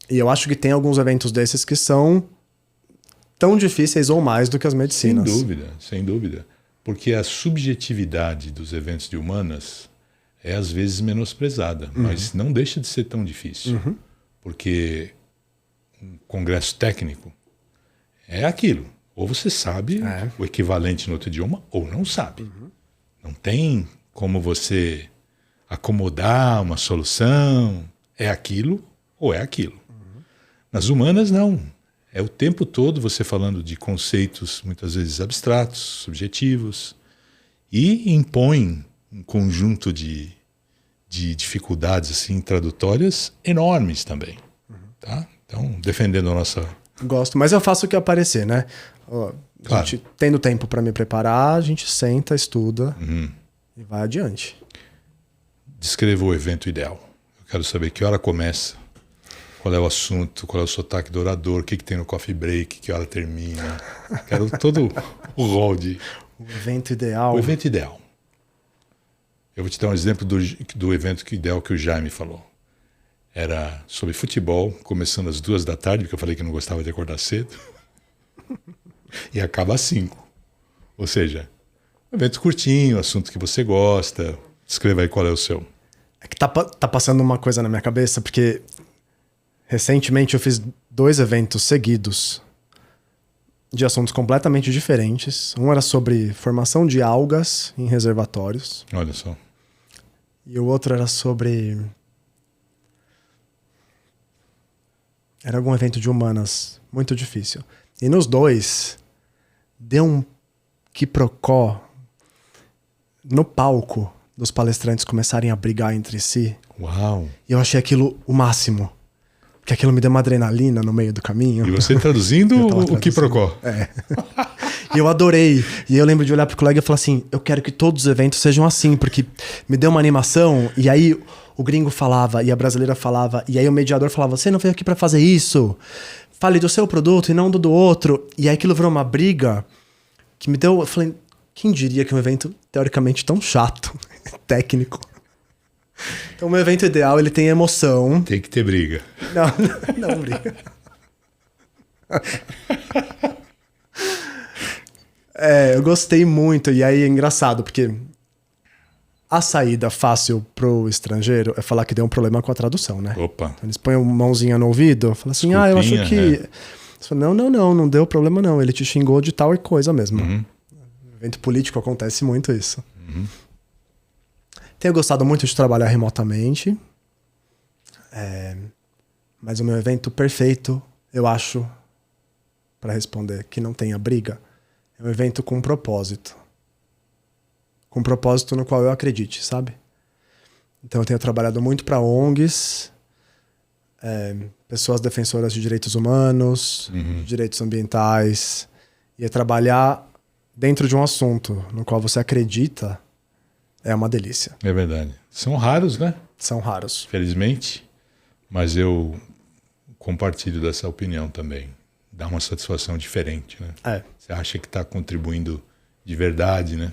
E eu acho que tem alguns eventos desses que são tão difíceis ou mais do que as medicinas. Sem dúvida. Porque a subjetividade dos eventos de humanas é às vezes menosprezada, mas não deixa de ser tão difícil. Porque um congresso técnico é aquilo. Ou você sabe o equivalente no outro idioma, ou não sabe. Não tem como você acomodar uma solução. É aquilo ou é aquilo. Nas humanas, não. É o tempo todo você falando de conceitos muitas vezes abstratos, subjetivos, e impõe um conjunto de dificuldades assim, tradutórias enormes também. Tá? Então, defendendo a nossa... Gosto, mas eu faço o que aparecer, né? A gente, tendo tempo para me preparar, a gente senta, estuda e vai adiante. Descreva o evento ideal. Eu quero saber que hora começa, qual é o assunto, qual é o sotaque do orador, o que tem no coffee break, que hora termina. Quero todo o rol de... O evento ideal. O evento ideal. Eu vou te dar um exemplo do evento ideal que o Jaime falou. Era sobre futebol, começando às 2 da tarde, porque eu falei que não gostava de acordar cedo. E acaba às 5. Ou seja, um evento curtinho, assunto que você gosta. Escreva aí qual é o seu. É que tá passando uma coisa na minha cabeça, porque recentemente eu fiz 2 eventos seguidos de assuntos completamente diferentes. Um era sobre formação de algas em reservatórios. Olha só. E o outro era sobre... Era algum evento de humanas muito difícil. E nos 2, deu um quiprocó no palco dos palestrantes começarem a brigar entre si. Uau! E eu achei aquilo o máximo. Porque aquilo me deu uma adrenalina no meio do caminho. E você traduzindo o quiprocó. E eu adorei. E eu lembro de olhar pro colega e falar assim, eu quero que todos os eventos sejam assim, porque me deu uma animação. E aí o gringo falava e a brasileira falava. E aí o mediador falava, você não veio aqui pra fazer isso. Fale do seu produto e não do outro. E aí aquilo virou uma briga que me deu... Eu falei, quem diria que um evento teoricamente tão chato, técnico. Então o meu evento ideal, ele tem emoção. Tem que ter briga. Não briga. Eu gostei muito. E aí é engraçado, porque a saída fácil pro estrangeiro é falar que deu um problema com a tradução, né? Opa. Então, eles põem uma mãozinha no ouvido, falam assim, eu acho que... Você fala, não deu problema não, ele te xingou de tal coisa mesmo. No evento político acontece muito isso. Tenho gostado muito de trabalhar remotamente, mas o meu evento perfeito, eu acho, para responder que não tenha briga, é um evento com propósito. Com um propósito no qual eu acredite, sabe? Então eu tenho trabalhado muito para ONGs, pessoas defensoras de direitos humanos, de direitos ambientais, e é trabalhar dentro de um assunto no qual você acredita, é uma delícia. É verdade. São raros, né? São raros. Felizmente. Mas eu compartilho dessa opinião também. Dá uma satisfação diferente, né? Você acha que está contribuindo de verdade, né?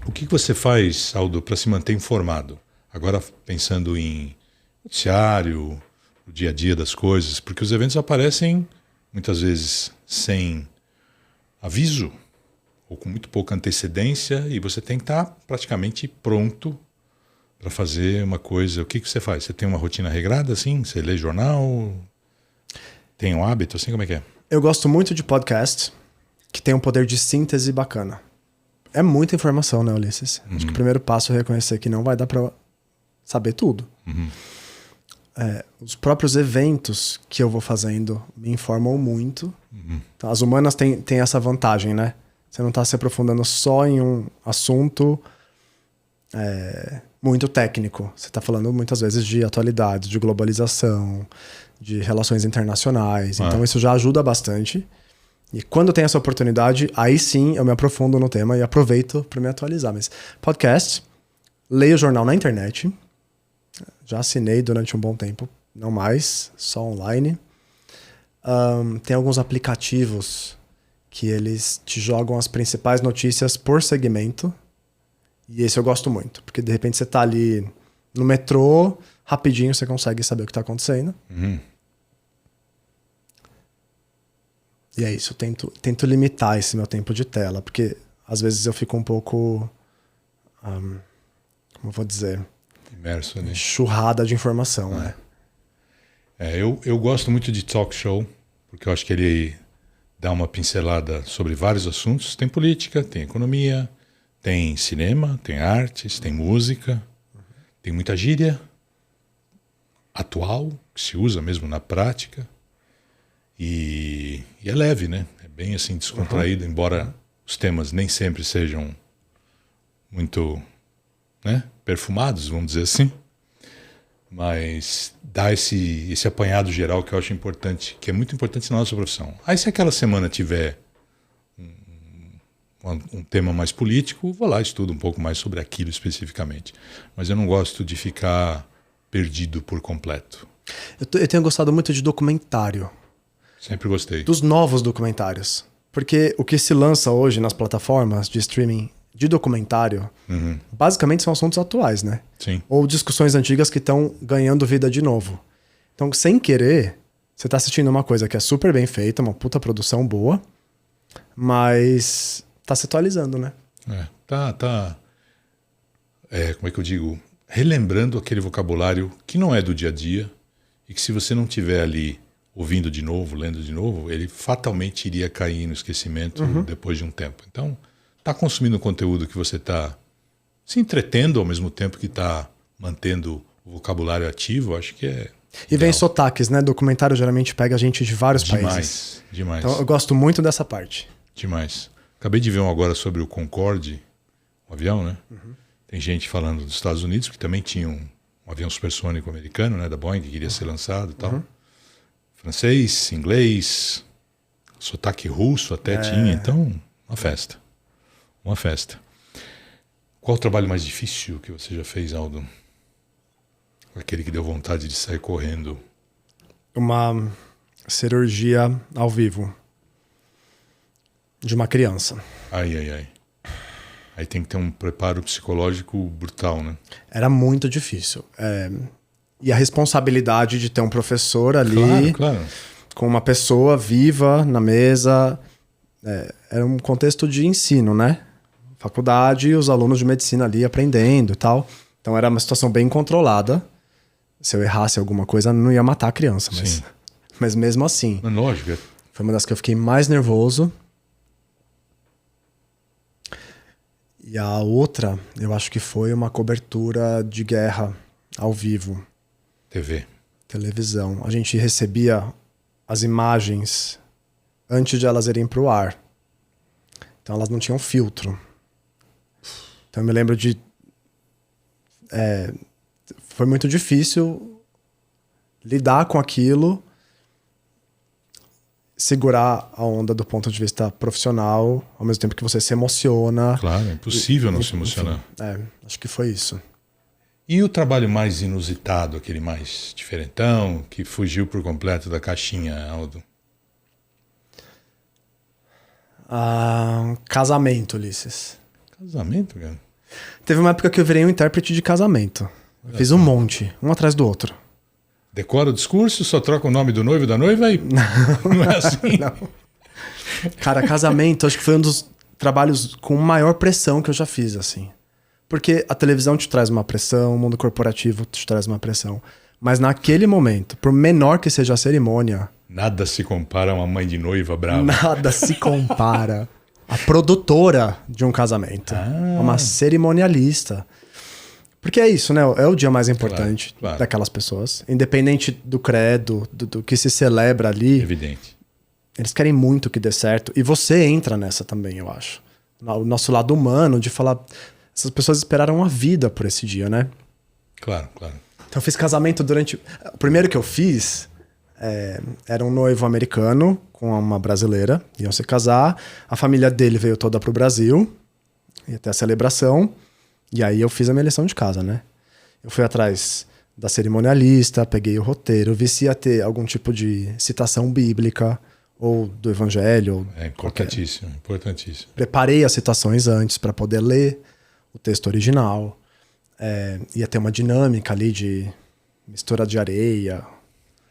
O que você faz, Aldo, para se manter informado? Agora pensando em noticiário, o dia a dia das coisas, porque os eventos aparecem muitas vezes sem aviso ou com muito pouca antecedência e você tem que estar praticamente pronto para fazer uma coisa. O que você faz? Você tem uma rotina regrada assim? Você lê jornal? Tem um hábito assim? Como é que é? Eu gosto muito de podcast que tem um poder de síntese bacana. É muita informação, né, Ulisses? Acho que o primeiro passo é reconhecer que não vai dar para saber tudo. Os próprios eventos que eu vou fazendo me informam muito. Então, as humanas têm essa vantagem, né? Você não está se aprofundando só em um assunto muito técnico. Você está falando muitas vezes de atualidades, de globalização, de relações internacionais. Então isso já ajuda bastante. E quando tem essa oportunidade, aí sim eu me aprofundo no tema e aproveito para me atualizar. Mas podcast, leio jornal na internet. Já assinei durante um bom tempo, não mais, só online. Tem alguns aplicativos que eles te jogam as principais notícias por segmento. E esse eu gosto muito, porque de repente você tá ali no metrô, rapidinho você consegue saber o que tá acontecendo. E é isso, eu tento limitar esse meu tempo de tela, porque às vezes eu fico um pouco, como eu vou dizer... Imerso, né? Churrada de informação, eu gosto muito de talk show, porque eu acho que ele dá uma pincelada sobre vários assuntos. Tem política, tem economia, tem cinema, tem artes, tem música, tem muita gíria atual, que se usa mesmo na prática. E é leve, né? É bem assim descontraído, embora os temas nem sempre sejam muito, né, perfumados, vamos dizer assim. Mas dá esse apanhado geral que eu acho importante, que é muito importante na nossa profissão. Aí se aquela semana tiver um tema mais político, vou lá e estudo um pouco mais sobre aquilo especificamente. Mas eu não gosto de ficar perdido por completo. Eu tenho gostado muito de documentário. Sempre gostei. Dos novos documentários. Porque o que se lança hoje nas plataformas de streaming de documentário, basicamente são assuntos atuais, né? Sim. Ou discussões antigas que estão ganhando vida de novo. Então, sem querer, você tá assistindo uma coisa que é super bem feita, uma puta produção boa, mas tá se atualizando, né? Como é que eu digo? Relembrando aquele vocabulário que não é do dia a dia e que se você não tiver ali ouvindo de novo, lendo de novo, ele fatalmente iria cair no esquecimento depois de um tempo. Então, tá consumindo um conteúdo que você tá se entretendo ao mesmo tempo que tá mantendo o vocabulário ativo, acho que é E vem sotaques, né? Documentário geralmente pega gente de vários países. Demais. Então eu gosto muito dessa parte. Demais. Acabei de ver um agora sobre o Concorde, um avião, né? Tem gente falando dos Estados Unidos, que também tinha um avião supersônico americano, né? Da Boeing, que queria ser lançado e tal. Francês, inglês, sotaque russo até tinha. Então, uma festa. Uma festa. Qual o trabalho mais difícil que você já fez, Aldo? Aquele que deu vontade de sair correndo. Uma cirurgia ao vivo de uma criança. Ai. Aí tem que ter um preparo psicológico brutal, né? Era muito difícil. E a responsabilidade de ter um professor ali, Claro. com uma pessoa viva na mesa. Era um contexto de ensino, né? Faculdade e os alunos de medicina ali aprendendo e tal. Então era uma situação bem controlada. Se eu errasse alguma coisa, não ia matar a criança. Mas mesmo assim. Lógico. Foi uma das que eu fiquei mais nervoso. E a outra, eu acho que foi uma cobertura de guerra ao vivo. Televisão. A gente recebia as imagens antes de elas irem pro ar. Então elas não tinham filtro. Então eu me lembro de... foi muito difícil lidar com aquilo segurar a onda do ponto de vista profissional, ao mesmo tempo que você se emociona. Claro, é impossível não se emocionar. Acho que foi isso. E o trabalho mais inusitado, aquele mais diferentão, que fugiu por completo da caixinha, Aldo? Casamento, Ulisses. Casamento, cara? Teve uma época que eu virei um intérprete de casamento. Fiz um monte, um atrás do outro. Decora o discurso, só troca o nome do noivo e da noiva e... Não é assim? Não. Cara, casamento acho que foi um dos trabalhos com maior pressão que eu já fiz, assim. Porque a televisão te traz uma pressão, o mundo corporativo te traz uma pressão. Mas naquele momento, por menor que seja a cerimônia... Nada se compara a uma mãe de noiva brava. Nada se compara. A produtora de um casamento. Uma cerimonialista. Porque é isso, né? É o dia mais importante claro. daquelas pessoas. Independente do credo, do que se celebra ali. Evidente. Eles querem muito que dê certo. E você entra nessa também, eu acho. O nosso lado humano de falar... Essas pessoas esperaram a vida por esse dia, né? Claro, claro. Então eu fiz casamento durante... O primeiro que eu fiz era um noivo americano com uma brasileira. Iam se casar. A família dele veio toda pro Brasil. Ia ter a celebração. E aí eu fiz a minha lição de casa, né? Eu fui atrás da cerimonialista, peguei o roteiro, vi se ia ter algum tipo de citação bíblica ou do evangelho. É importantíssimo, importantíssimo. Preparei as citações antes para poder ler o texto original. Ia ter uma dinâmica ali de mistura de areia.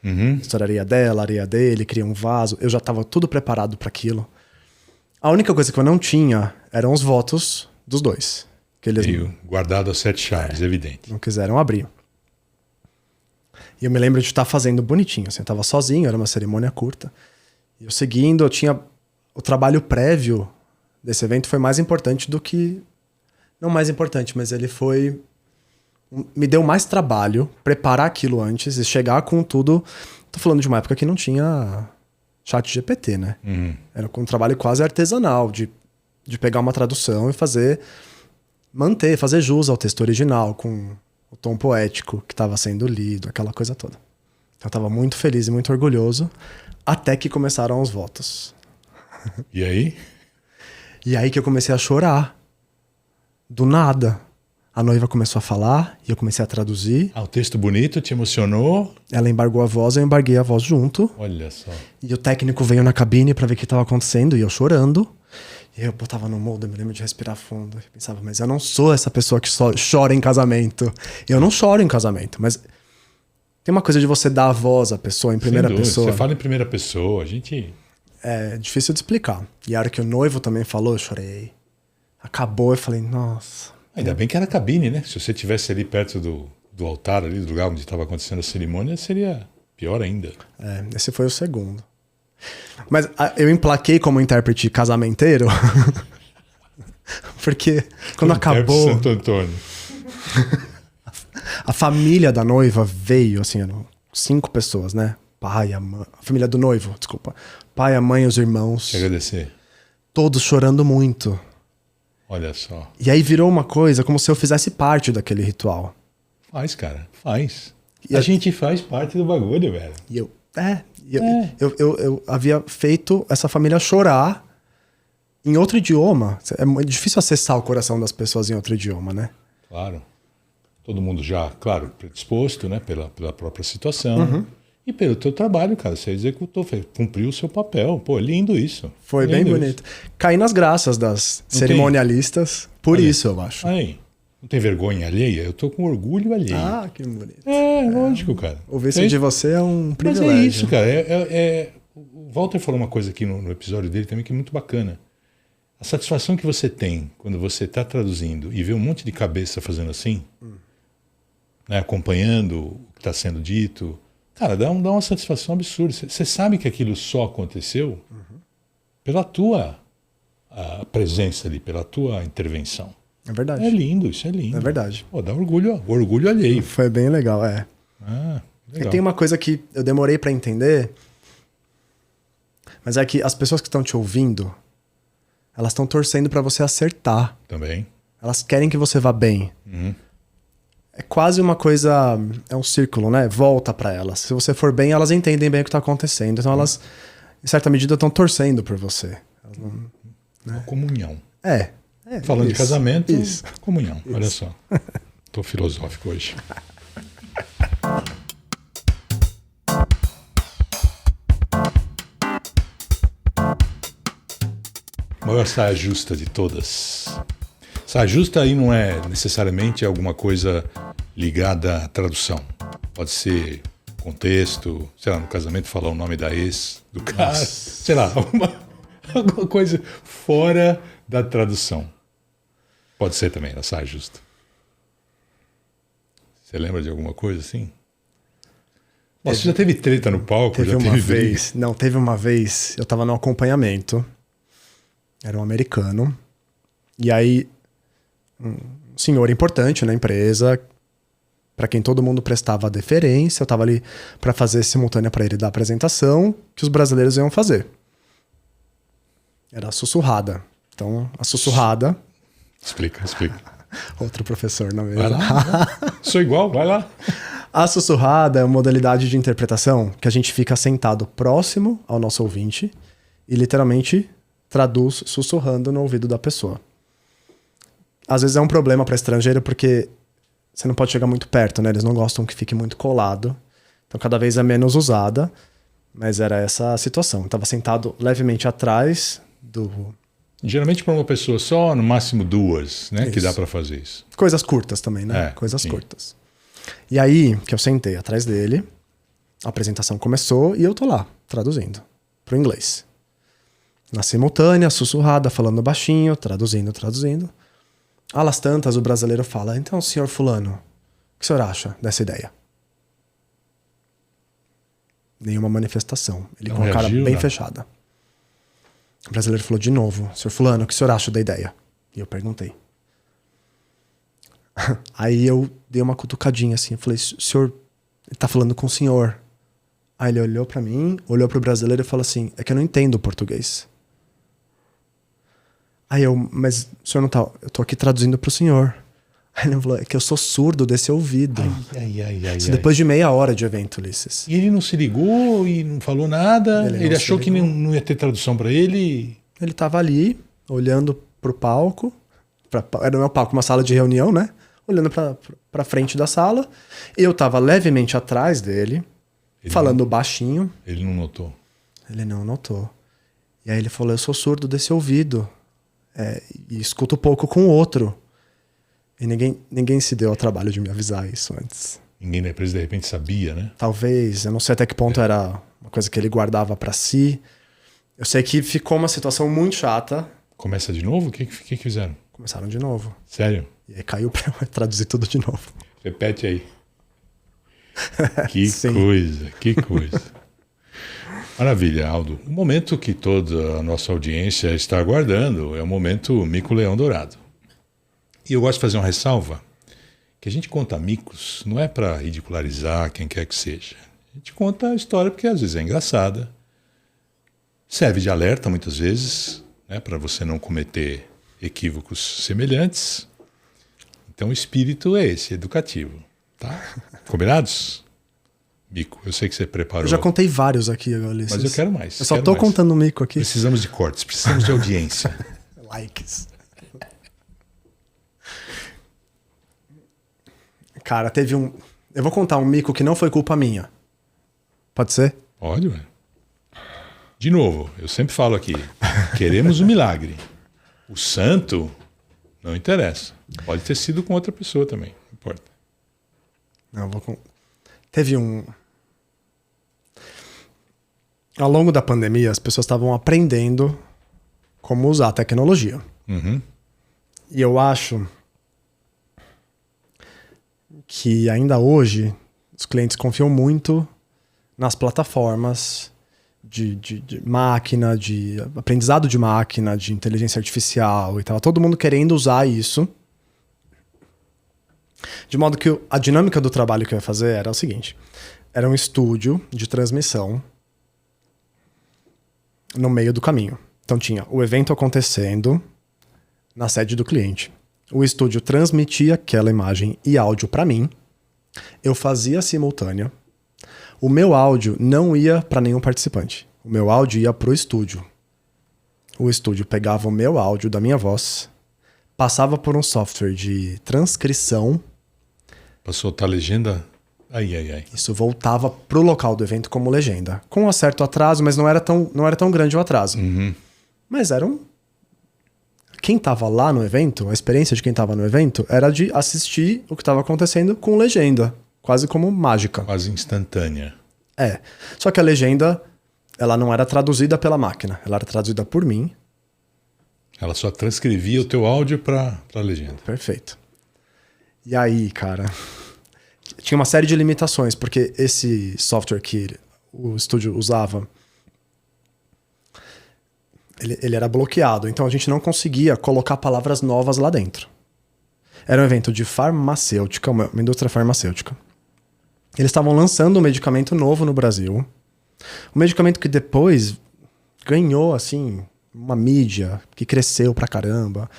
Mistura areia dela, areia dele, cria um vaso. Eu já estava tudo preparado para aquilo. A única coisa que eu não tinha eram os votos dos dois. Que eles guardado a 7 chaves, evidente. Não quiseram abrir. E eu me lembro de estar fazendo bonitinho. Assim, eu estava sozinho, era uma cerimônia curta. E eu seguindo, eu tinha... O trabalho prévio desse evento foi mais importante do que... Não mais importante, mas ele foi... Me deu mais trabalho preparar aquilo antes e chegar com tudo... Tô falando de uma época que não tinha chat GPT, né? Era um trabalho quase artesanal de pegar uma tradução e fazer jus ao texto original, com o tom poético que estava sendo lido, aquela coisa toda. Então eu estava muito feliz e muito orgulhoso, até que começaram os votos. E aí? E aí que eu comecei a chorar. Do nada. A noiva começou a falar e eu comecei a traduzir. O texto bonito te emocionou? Ela embargou a voz, eu embarguei a voz junto. Olha só. E o técnico veio na cabine para ver o que estava acontecendo e eu chorando. E eu botava no molde, eu me lembro de respirar fundo. Eu pensava, mas eu não sou essa pessoa que só chora em casamento. Eu não choro em casamento, mas tem uma coisa de você dar a voz à pessoa em primeira pessoa. Você fala em primeira pessoa, a gente... É difícil de explicar. E a hora que o noivo também falou, eu chorei. Acabou, eu falei, nossa. Ainda bem que era cabine, né? Se você estivesse ali perto do altar, ali do lugar onde estava acontecendo a cerimônia, seria pior ainda. Esse foi o segundo. Mas eu emplaquei como intérprete casamenteiro porque quando acabou... Santo Antônio. A família da noiva veio, assim, eram 5 pessoas, né? Pai, a mãe... A família do noivo, desculpa. Pai, a mãe, os irmãos. Te agradecer. Todos chorando muito. Olha só. E aí virou uma coisa como se eu fizesse parte daquele ritual. Faz, cara. Faz. E a gente faz parte do bagulho, velho. E eu havia feito essa família chorar em outro idioma. É muito difícil acessar o coração das pessoas em outro idioma, né? Claro. Todo mundo já, claro, predisposto, né? Pela própria situação. E pelo teu trabalho, cara. Você executou, cumpriu o seu papel. Pô, lindo isso. Foi bem bonito. Caí nas graças das cerimonialistas. Por isso, eu acho. Aí. Não tem vergonha alheia? Eu tô com orgulho alheio. Ah, que bonito. Lógico, cara. Ouvir isso de você é um privilégio. Mas é isso, cara. O Walter falou uma coisa aqui no episódio dele também que é muito bacana. A satisfação que você tem quando você está traduzindo e vê um monte de cabeça fazendo assim, né, acompanhando o que está sendo dito, cara, dá uma satisfação absurda. Você sabe que aquilo só aconteceu pela tua presença ali, pela tua intervenção. É verdade. É lindo, isso é lindo. É verdade. Pô, dá orgulho alheio. Foi bem legal, legal. E tem uma coisa que eu demorei pra entender, mas é que as pessoas que estão te ouvindo, elas estão torcendo pra você acertar. Também. Elas querem que você vá bem. É quase uma coisa, é um círculo, né? Volta pra elas. Se você for bem, elas entendem bem o que tá acontecendo. Então elas em certa medida, estão torcendo por você. Elas não, né? Comunhão. isso, Falando de casamento, isso. comunhão. Isso. Olha só. Tô filosófico hoje. Maior saia justa de todas. Saia justa aí não é necessariamente alguma coisa ligada à tradução. Pode ser contexto, sei lá, no casamento falar o nome da ex do cara, sei lá, alguma coisa fora da tradução. Pode ser também a saia justa. Você lembra de alguma coisa assim? Você já teve treta no palco? Teve já uma teve vez. Não, teve uma vez. Eu tava no acompanhamento. Era um americano. E aí, um senhor importante na empresa, para quem todo mundo prestava deferência. Eu tava ali para fazer simultânea para ele da apresentação que os brasileiros iam fazer. Era a sussurrada. Então, a sussurrada. Explica. Outro professor na mesa. Vai lá. Sou igual, vai lá. A sussurrada é uma modalidade de interpretação que a gente fica sentado próximo ao nosso ouvinte e literalmente traduz sussurrando no ouvido da pessoa. Às vezes é um problema para estrangeiro porque você não pode chegar muito perto, né? Eles não gostam que fique muito colado. Então cada vez é menos usada, mas era essa a situação. Eu estava sentado levemente atrás do... Geralmente para uma pessoa só, no máximo duas, né? Isso. Que dá para fazer isso. Coisas curtas também, né? Coisas sim. curtas. E aí, que eu sentei atrás dele, a apresentação começou e eu tô lá, traduzindo pro inglês. Na simultânea, sussurrada, falando baixinho, traduzindo. Alas tantas, o brasileiro fala, então, senhor fulano, o que o senhor acha dessa ideia? Nenhuma manifestação. Ele Não com a cara reagiu, bem não? fechada. O brasileiro falou de novo, senhor fulano, o que o senhor acha da ideia? E eu perguntei. Aí eu dei uma cutucadinha assim, eu falei, senhor, ele tá falando com o senhor. Aí ele olhou pra mim, olhou pro brasileiro e falou assim, é que eu não entendo português. Aí eu, mas o senhor não tá, eu tô aqui traduzindo pro senhor. Aí ele falou, é que eu sou surdo desse ouvido. Isso depois de meia hora de evento, Ulisses. E ele não se ligou e não falou nada? Ele não Ele se achou que ligou. não ia ter tradução para ele? Ele tava ali, olhando pro palco, era o meu palco, uma sala de reunião, né? Olhando pra frente da sala. Eu tava levemente atrás dele, falando baixinho. Ele não notou. Ele não notou. E aí ele falou, eu sou surdo desse ouvido. E escuto pouco com o outro. E ninguém se deu ao trabalho de me avisar isso antes. Ninguém da empresa de repente sabia, né? Talvez, eu não sei até que ponto era uma coisa que ele guardava pra si. Eu sei que ficou uma situação muito chata. Começa de novo? O que fizeram? Começaram de novo. Sério? E aí caiu pra eu traduzir tudo de novo. Repete aí. Que Sim. coisa. Maravilha, Aldo. O momento que toda a nossa audiência está aguardando é o momento Mico-Leão Dourado. E eu gosto de fazer uma ressalva, que a gente conta micos não é para ridicularizar quem quer que seja. A gente conta a história porque às vezes é engraçada, serve de alerta muitas vezes, né, para você não cometer equívocos semelhantes. Então o espírito é esse, educativo. Tá? Combinados? Mico, eu sei que você preparou. Eu já contei vários aqui, Ulisses. Mas eu quero mais. Eu só tô contando o mico aqui. Precisamos de cortes, precisamos de audiência. Likes. Cara, teve um... Eu vou contar um mico que não foi culpa minha. Pode ser? Pode, ué. De novo, eu sempre falo aqui, queremos um milagre. O santo não interessa. Pode ter sido com outra pessoa também, não importa. Não, Teve um... Ao longo da pandemia, as pessoas estavam aprendendo como usar a tecnologia. Uhum. E eu acho que ainda hoje os clientes confiam muito nas plataformas de máquina, de aprendizado de máquina, de inteligência artificial e tal. Todo mundo querendo usar isso. De modo que a dinâmica do trabalho que eu ia fazer era o seguinte. Era um estúdio de transmissão no meio do caminho. Então tinha o evento acontecendo na sede do cliente. O estúdio transmitia aquela imagem e áudio para mim. Eu fazia simultânea. O meu áudio não ia para nenhum participante. o meu áudio ia pro estúdio. O estúdio pegava o meu áudio da minha voz, passava por um software de transcrição. Pra soltar a legenda? Ai. Isso voltava pro local do evento como legenda. Com um certo atraso, mas não era tão grande o atraso. Mas era um... Quem tava lá no evento, a experiência de quem tava no evento, era de assistir o que estava acontecendo com legenda. Quase como mágica. Quase instantânea. É. Só que a legenda, ela não era traduzida pela máquina. Ela era traduzida por mim. Ela só transcrevia o teu áudio pra legenda. Perfeito. E aí, cara... Tinha uma série de limitações, porque esse software que o estúdio usava, ele era bloqueado, então a gente não conseguia colocar palavras novas lá dentro. Era um evento de farmacêutica, uma indústria farmacêutica. Eles estavam lançando um medicamento novo no Brasil, um medicamento que depois ganhou, assim, uma mídia que cresceu pra caramba,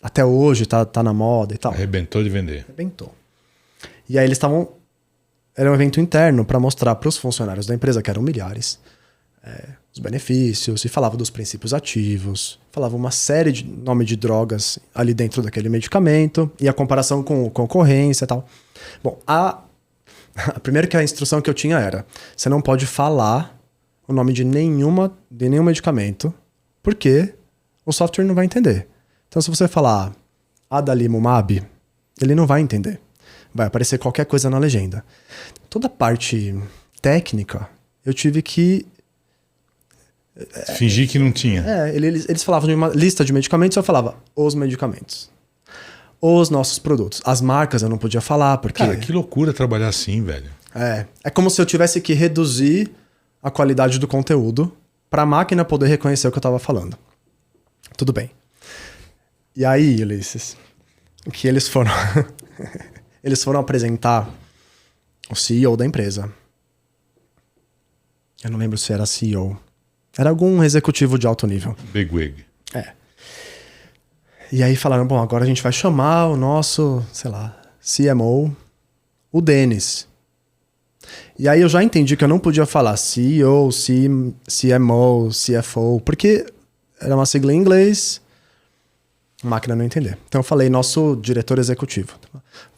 até hoje tá na moda e tal. Arrebentou de vender. Arrebentou. E aí eles estavam... Era um evento interno para mostrar para os funcionários da empresa, que eram milhares, os benefícios, e falava dos princípios ativos, falava uma série de nome de drogas ali dentro daquele medicamento, e a comparação com concorrência e tal. Bom, primeiro que a instrução que eu tinha era, você não pode falar o nome de nenhum medicamento, porque o software não vai entender. Então se você falar adalimumab, ele não vai entender. Vai aparecer qualquer coisa na legenda. Toda a parte técnica, eu tive que... Fingir que não tinha. Eles falavam de uma lista de medicamentos, eu falava os medicamentos. Os nossos produtos. As marcas eu não podia falar, porque... Cara, que loucura trabalhar assim, velho. É como se eu tivesse que reduzir a qualidade do conteúdo para a máquina poder reconhecer o que eu estava falando. Tudo bem. E aí, Ulisses, que eles foram... Eles foram apresentar o CEO da empresa. Eu não lembro se era CEO. Era algum executivo de alto nível. Bigwig. E aí falaram, bom, agora a gente vai chamar o nosso, sei lá, CMO, o Denis. E aí eu já entendi que eu não podia falar CEO, CMO, CFO, porque era uma sigla em inglês, a máquina não entender. Então eu falei, nosso diretor executivo.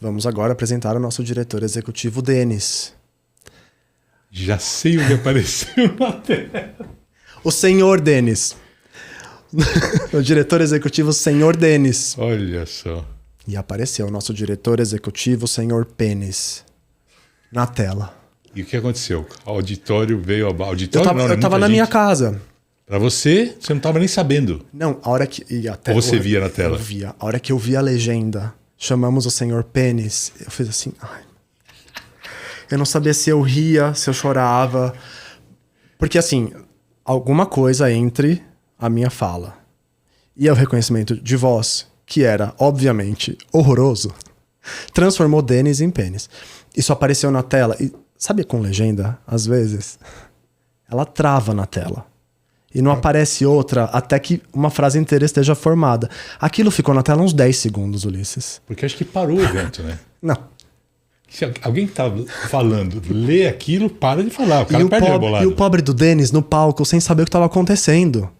Vamos agora apresentar o nosso diretor executivo, Denis. Já sei o que apareceu na tela. O senhor Denis. O diretor executivo, senhor Denis. Olha só. E apareceu o nosso diretor executivo, senhor Pênis, na tela. E o que aconteceu? O auditório veio abaixo. Auditório eu tava na minha casa. Pra você não tava nem sabendo. Não, a hora que... Ou você via na tela? Eu via. A hora que eu vi a legenda, chamamos o senhor Pênis, eu fiz assim... Ai. Eu não sabia se eu ria, se eu chorava. Porque assim, alguma coisa entre a minha fala e o reconhecimento de voz, que era, obviamente, horroroso, transformou Denis em Pênis. Isso apareceu na tela. E sabe com legenda, às vezes, ela trava na tela. E não aparece outra até que uma frase inteira esteja formada. Aquilo ficou na tela uns 10 segundos, Ulisses. Porque acho que parou o evento, né? Não. Se alguém que tá falando, lê aquilo, para de falar. O cara perde a bolada. E o pobre do Denis no palco, sem saber o que estava acontecendo.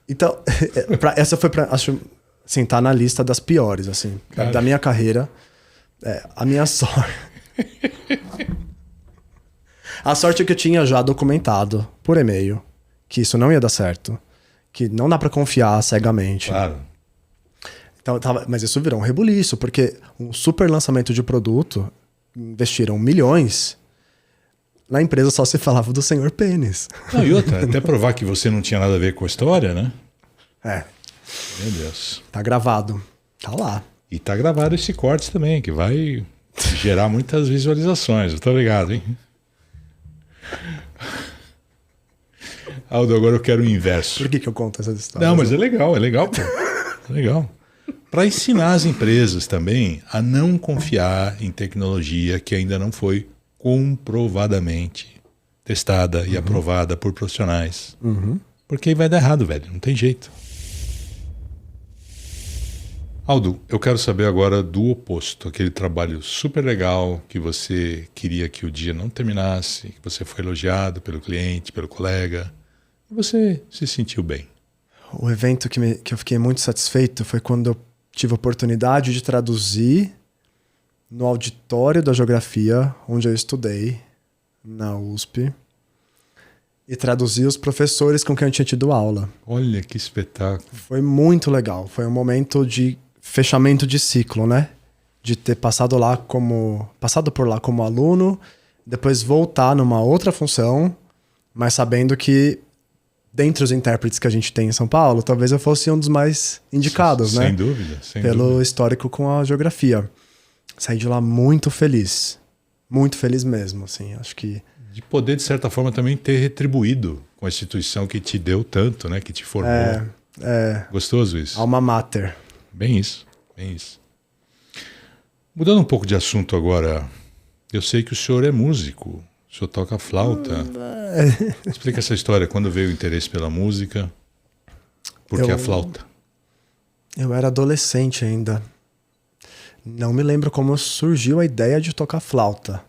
Então, essa foi pra... Acho, assim, tá na lista das piores, assim, da minha carreira. A minha sorte... A sorte é que eu tinha já documentado por e-mail que isso não ia dar certo, que não dá pra confiar cegamente. Claro. Então, mas isso virou um rebuliço, porque um super lançamento de produto, investiram milhões, na empresa só se falava do senhor Pênis. Não, e outra, até provar que você não tinha nada a ver com a história, né? Meu Deus. Tá gravado. Tá lá. E tá gravado esse corte também, que vai gerar muitas visualizações. Eu tô ligado, hein? Aldo, agora eu quero o inverso. Por que eu conto essa história? Não, mas é legal, pô. É legal. Para ensinar as empresas também a não confiar em tecnologia que ainda não foi comprovadamente testada e aprovada por profissionais. Porque aí vai dar errado, velho. Não tem jeito. Aldo, eu quero saber agora do oposto, aquele trabalho super legal que você queria que o dia não terminasse, que você foi elogiado pelo cliente, pelo colega, e você se sentiu bem. O evento que eu fiquei muito satisfeito foi quando eu tive a oportunidade de traduzir no auditório da geografia, onde eu estudei, na USP, e traduzir os professores com quem eu tinha tido aula. Olha que espetáculo. Foi muito legal. Foi um momento de fechamento de ciclo, né? De ter passado por lá como aluno, depois voltar numa outra função, mas sabendo que dentre os intérpretes que a gente tem em São Paulo, talvez eu fosse um dos mais indicados, né? Sem dúvida, sem Pelo dúvida. histórico com a geografia. Saí de lá muito feliz mesmo, assim, acho que... De poder, de certa forma, também ter retribuído com a instituição que te deu tanto, né? Que te formou. Gostoso isso? Alma mater. Bem isso, bem isso. Mudando um pouco de assunto agora, eu sei que o senhor é músico, o senhor toca flauta. Explica essa história, quando veio o interesse pela música, por que a flauta? Eu era adolescente ainda. Não me lembro como surgiu a ideia de tocar flauta.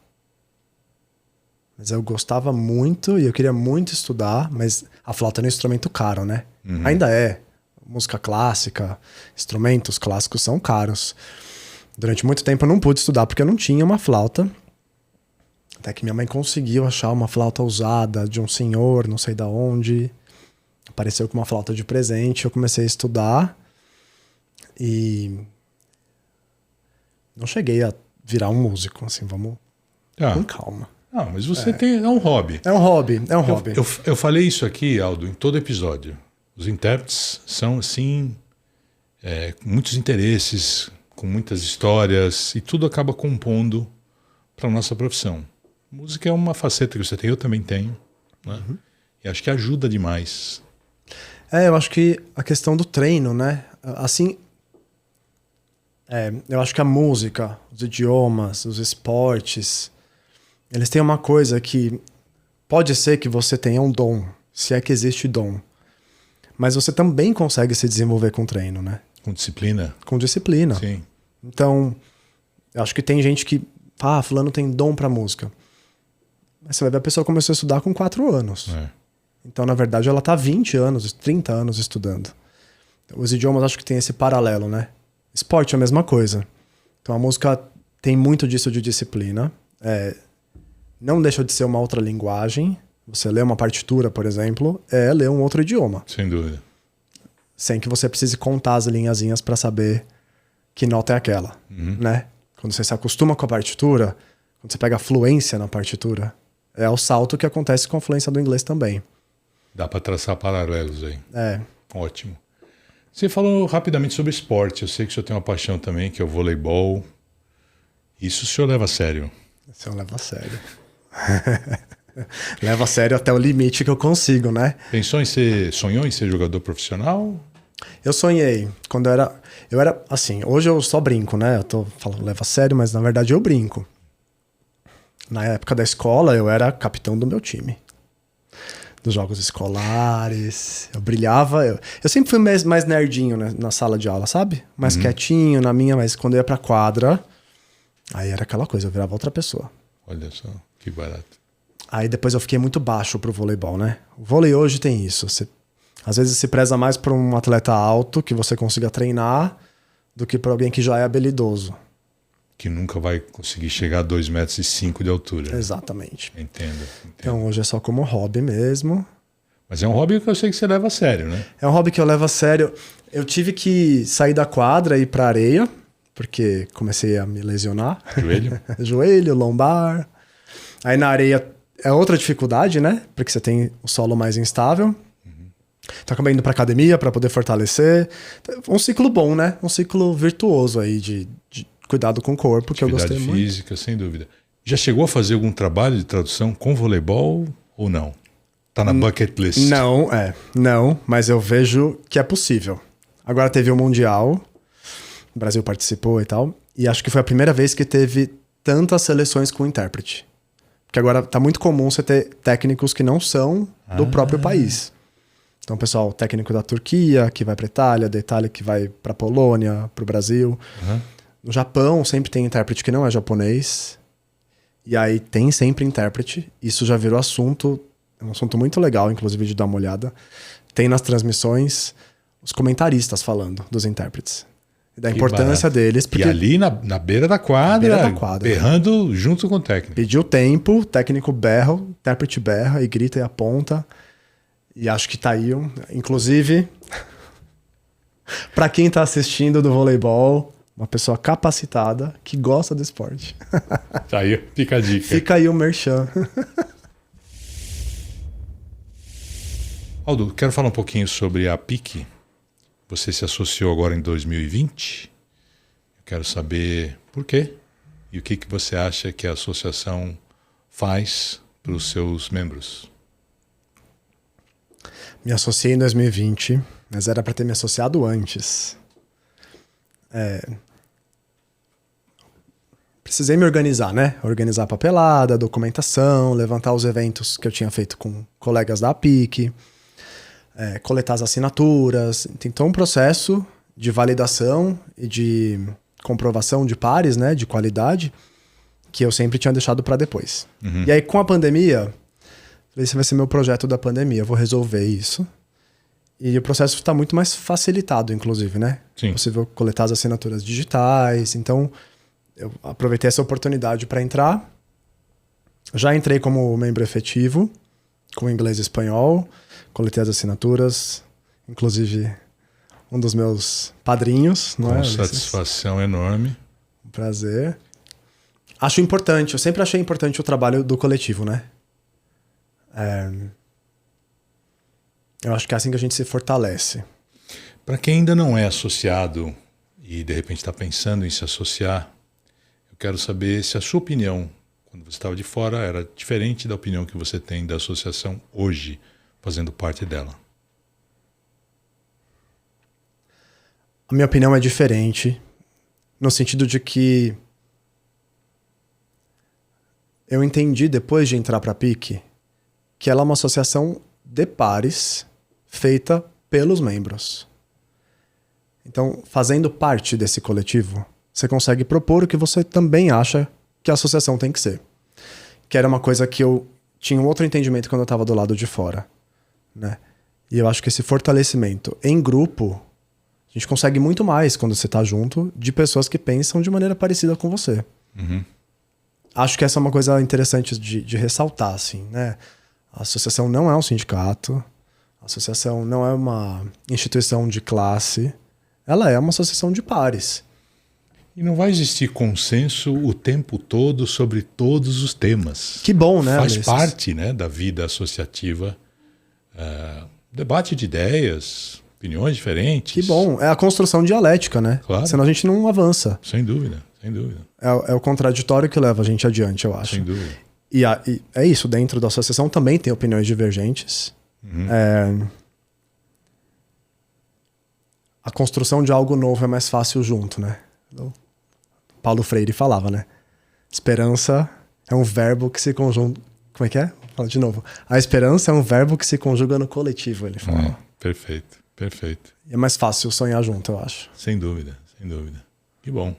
Mas eu gostava muito e eu queria muito estudar, mas a flauta é um instrumento caro, né? Uhum. Ainda é. Música clássica, instrumentos clássicos são caros. Durante muito tempo eu não pude estudar porque eu não tinha uma flauta. Até que minha mãe conseguiu achar uma flauta usada de um senhor, não sei da onde. Apareceu com uma flauta de presente, eu comecei a estudar. E não cheguei a virar um músico, assim, vamos com calma. Ah, mas você é um hobby. É um hobby. Eu falei isso aqui, Aldo, em todo episódio. Os intérpretes são, assim, com muitos interesses, com muitas histórias, e tudo acaba compondo para a nossa profissão. Música é uma faceta que você tem, eu também tenho, né? Uhum. E acho que ajuda demais. Eu acho que a questão do treino, né? Assim, eu acho que a música, os idiomas, os esportes, eles têm uma coisa que pode ser que você tenha um dom, se é que existe dom. Mas você também consegue se desenvolver com treino, né? Com disciplina? Com disciplina. Sim. Então, eu acho que tem gente que fala, fulano tem dom pra música. Mas você vai ver, a pessoa começou a estudar com 4 anos. Então, na verdade, ela tá 20 anos, 30 anos estudando. Os idiomas, acho que tem esse paralelo, né? Esporte é a mesma coisa. Então, a música tem muito disso de disciplina. Não deixa de ser uma outra linguagem. Você lê uma partitura, por exemplo, ler um outro idioma. Sem dúvida. Sem que você precise contar as linhazinhas para saber que nota é aquela, né? Quando você se acostuma com a partitura, quando você pega a fluência na partitura, é o salto que acontece com a fluência do inglês também. Dá para traçar paralelos aí. Ótimo. Você falou rapidamente sobre esporte. Eu sei que o senhor tem uma paixão também, que é o voleibol. Isso o senhor leva a sério? Isso eu levo a sério. Levo a sério até o limite que eu consigo, né? Sonhou em ser jogador profissional? Eu sonhei. Quando eu era assim, hoje eu só brinco, né? Eu tô falando, levo a sério, mas na verdade eu brinco. Na época da escola, eu era capitão do meu time. Dos jogos escolares. Eu brilhava. Eu sempre fui mais nerdinho, né, na sala de aula, sabe? Mais quietinho na minha, mas quando eu ia pra quadra, aí era aquela coisa, eu virava outra pessoa. Olha só, que barato. Aí depois eu fiquei muito baixo pro voleibol, né? O vôlei hoje tem isso. Às vezes se preza mais por um atleta alto que você consiga treinar do que por alguém que já é habilidoso. Que nunca vai conseguir chegar a 2,5 metros de altura. Exatamente. Entendo. Então hoje é só como hobby mesmo. Mas é um hobby que eu sei que você leva a sério, né? É um hobby que eu levo a sério. Eu tive que sair da quadra e ir pra areia, porque comecei a me lesionar. Joelho? Joelho, lombar. Aí na areia é outra dificuldade, né? Porque você tem o solo mais instável. Então acabei indo pra academia pra poder fortalecer. Um ciclo bom, né? Um ciclo virtuoso aí de cuidado com o corpo, que eu gostei muito. Atividade física, sem dúvida. Já chegou a fazer algum trabalho de tradução com voleibol ou não? Tá na bucket list? Não, mas eu vejo que é possível. Agora teve o Mundial, o Brasil participou e tal, e acho que foi a primeira vez que teve tantas seleções com intérprete. Porque agora tá muito comum você ter técnicos que não são do próprio país. Então, pessoal técnico da Turquia, que vai para Itália, da Itália que vai para Polônia, para o Brasil. Uhum. No Japão, sempre tem intérprete que não é japonês. E aí tem sempre intérprete. Isso já virou assunto, é um assunto muito legal, inclusive, de dar uma olhada. Tem nas transmissões os comentaristas falando dos intérpretes. E da importância deles. Porque... E ali na beira da quadra, berrando junto com o técnico. Pediu tempo, o técnico berra, o intérprete berra e grita e aponta. E acho que tá aí, inclusive, para quem tá assistindo do voleibol, uma pessoa capacitada que gosta do esporte. Tá aí, fica a dica. Fica aí o merchan. Aldo, quero falar um pouquinho sobre a PIC. Você se associou agora em 2020. Eu quero saber por quê e o que você acha que a associação faz para os seus membros. Me associei em 2020, mas era para ter me associado antes. Precisei me organizar, né? Organizar a papelada, documentação, levantar os eventos que eu tinha feito com colegas da PIC, coletar as assinaturas. Então, um processo de validação e de comprovação de pares, né? De qualidade, que eu sempre tinha deixado para depois. Uhum. E aí, com a pandemia... Esse vai ser meu projeto da pandemia, eu vou resolver isso. E o processo está muito mais facilitado, inclusive, né? Sim. É possível coletar as assinaturas digitais. Então, eu aproveitei essa oportunidade para entrar. Já entrei como membro efetivo, com inglês e espanhol. Coletei as assinaturas. Inclusive, um dos meus padrinhos. Com satisfação enorme. Um prazer. Acho importante, eu sempre achei importante o trabalho do coletivo, né? Eu acho que é assim que a gente se fortalece. Para quem ainda não é associado e de repente está pensando em se associar, eu quero saber se a sua opinião, quando você estava de fora, era diferente da opinião que você tem da associação hoje, fazendo parte dela. A minha opinião é diferente, no sentido de que eu entendi depois de entrar para a PIC que ela é uma associação de pares feita pelos membros. Então, fazendo parte desse coletivo, você consegue propor o que você também acha que a associação tem que ser. Que era uma coisa que eu tinha um outro entendimento quando eu estava do lado de fora, né? E eu acho que esse fortalecimento em grupo, a gente consegue muito mais quando você está junto de pessoas que pensam de maneira parecida com você. Uhum. Acho que essa é uma coisa interessante de ressaltar, assim, né? A associação não é um sindicato, a associação não é uma instituição de classe, ela é uma associação de pares. E não vai existir consenso o tempo todo sobre todos os temas. Que bom, né? Faz parte, né, da vida associativa, debate de ideias, opiniões diferentes. Que bom, é a construção dialética, né? Claro. Senão a gente não avança. Sem dúvida, sem dúvida. É o contraditório que leva a gente adiante, eu acho. Sem dúvida. E é isso, dentro da associação também tem opiniões divergentes. Uhum. A construção de algo novo é mais fácil junto, né? Paulo Freire falava, né? Esperança é um verbo que se conjuga... Como é que é? Fala de novo. A esperança é um verbo que se conjuga no coletivo, ele fala. Perfeito, perfeito. E é mais fácil sonhar junto, eu acho. Sem dúvida, sem dúvida. Que bom.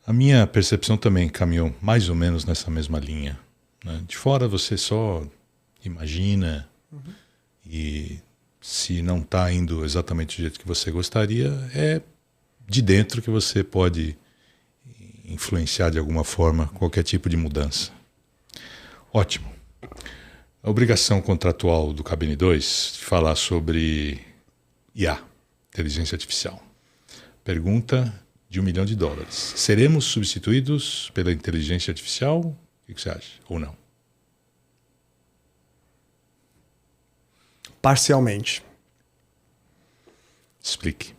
A minha percepção também caminhou mais ou menos nessa mesma linha, né? De fora você só imagina e se não está indo exatamente do jeito que você gostaria, é de dentro que você pode influenciar de alguma forma qualquer tipo de mudança. Ótimo. A obrigação contratual do Cabine 2 de falar sobre IA, inteligência artificial. Pergunta de $1 milhão. Seremos substituídos pela inteligência artificial? O que você acha? Ou não? Parcialmente. Explique.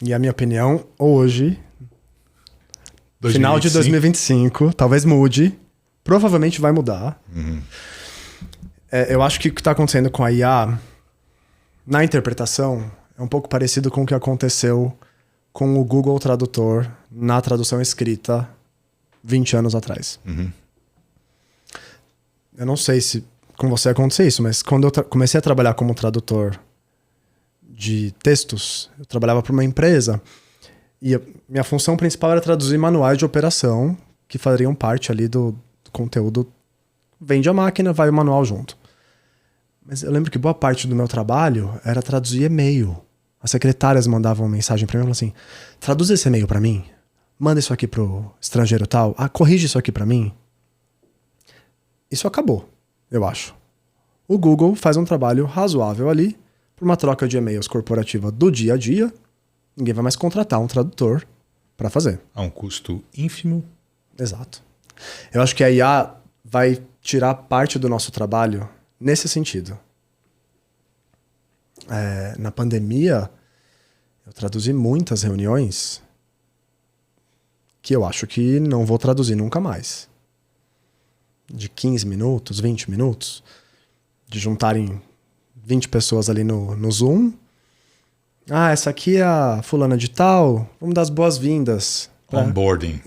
E a minha opinião, hoje, final de 2025, talvez mude, provavelmente vai mudar. Uhum. Eu acho que o que está acontecendo com a IA na interpretação é um pouco parecido com o que aconteceu com o Google Tradutor na tradução escrita 20 anos atrás. Uhum. Eu não sei se com você acontecer isso, mas quando eu comecei a trabalhar como tradutor de textos, eu trabalhava para uma empresa e minha função principal era traduzir manuais de operação que fariam parte ali do conteúdo. Vende a máquina, vai o manual junto. Mas eu lembro que boa parte do meu trabalho era traduzir e-mail. As secretárias mandavam mensagem para mim e falavam assim: traduz esse e-mail para mim, manda isso aqui pro estrangeiro tal, corrige isso aqui para mim. Isso acabou, eu acho. O Google faz um trabalho razoável ali, por uma troca de e-mails corporativa do dia a dia, ninguém vai mais contratar um tradutor para fazer. A um custo ínfimo. Exato. Eu acho que a IA vai tirar parte do nosso trabalho nesse sentido. Na pandemia, eu traduzi muitas reuniões que eu acho que não vou traduzir nunca mais. De 15 minutos, 20 minutos, de juntarem 20 pessoas ali no Zoom. Essa aqui é a fulana de tal, vamos dar as boas-vindas. Onboarding.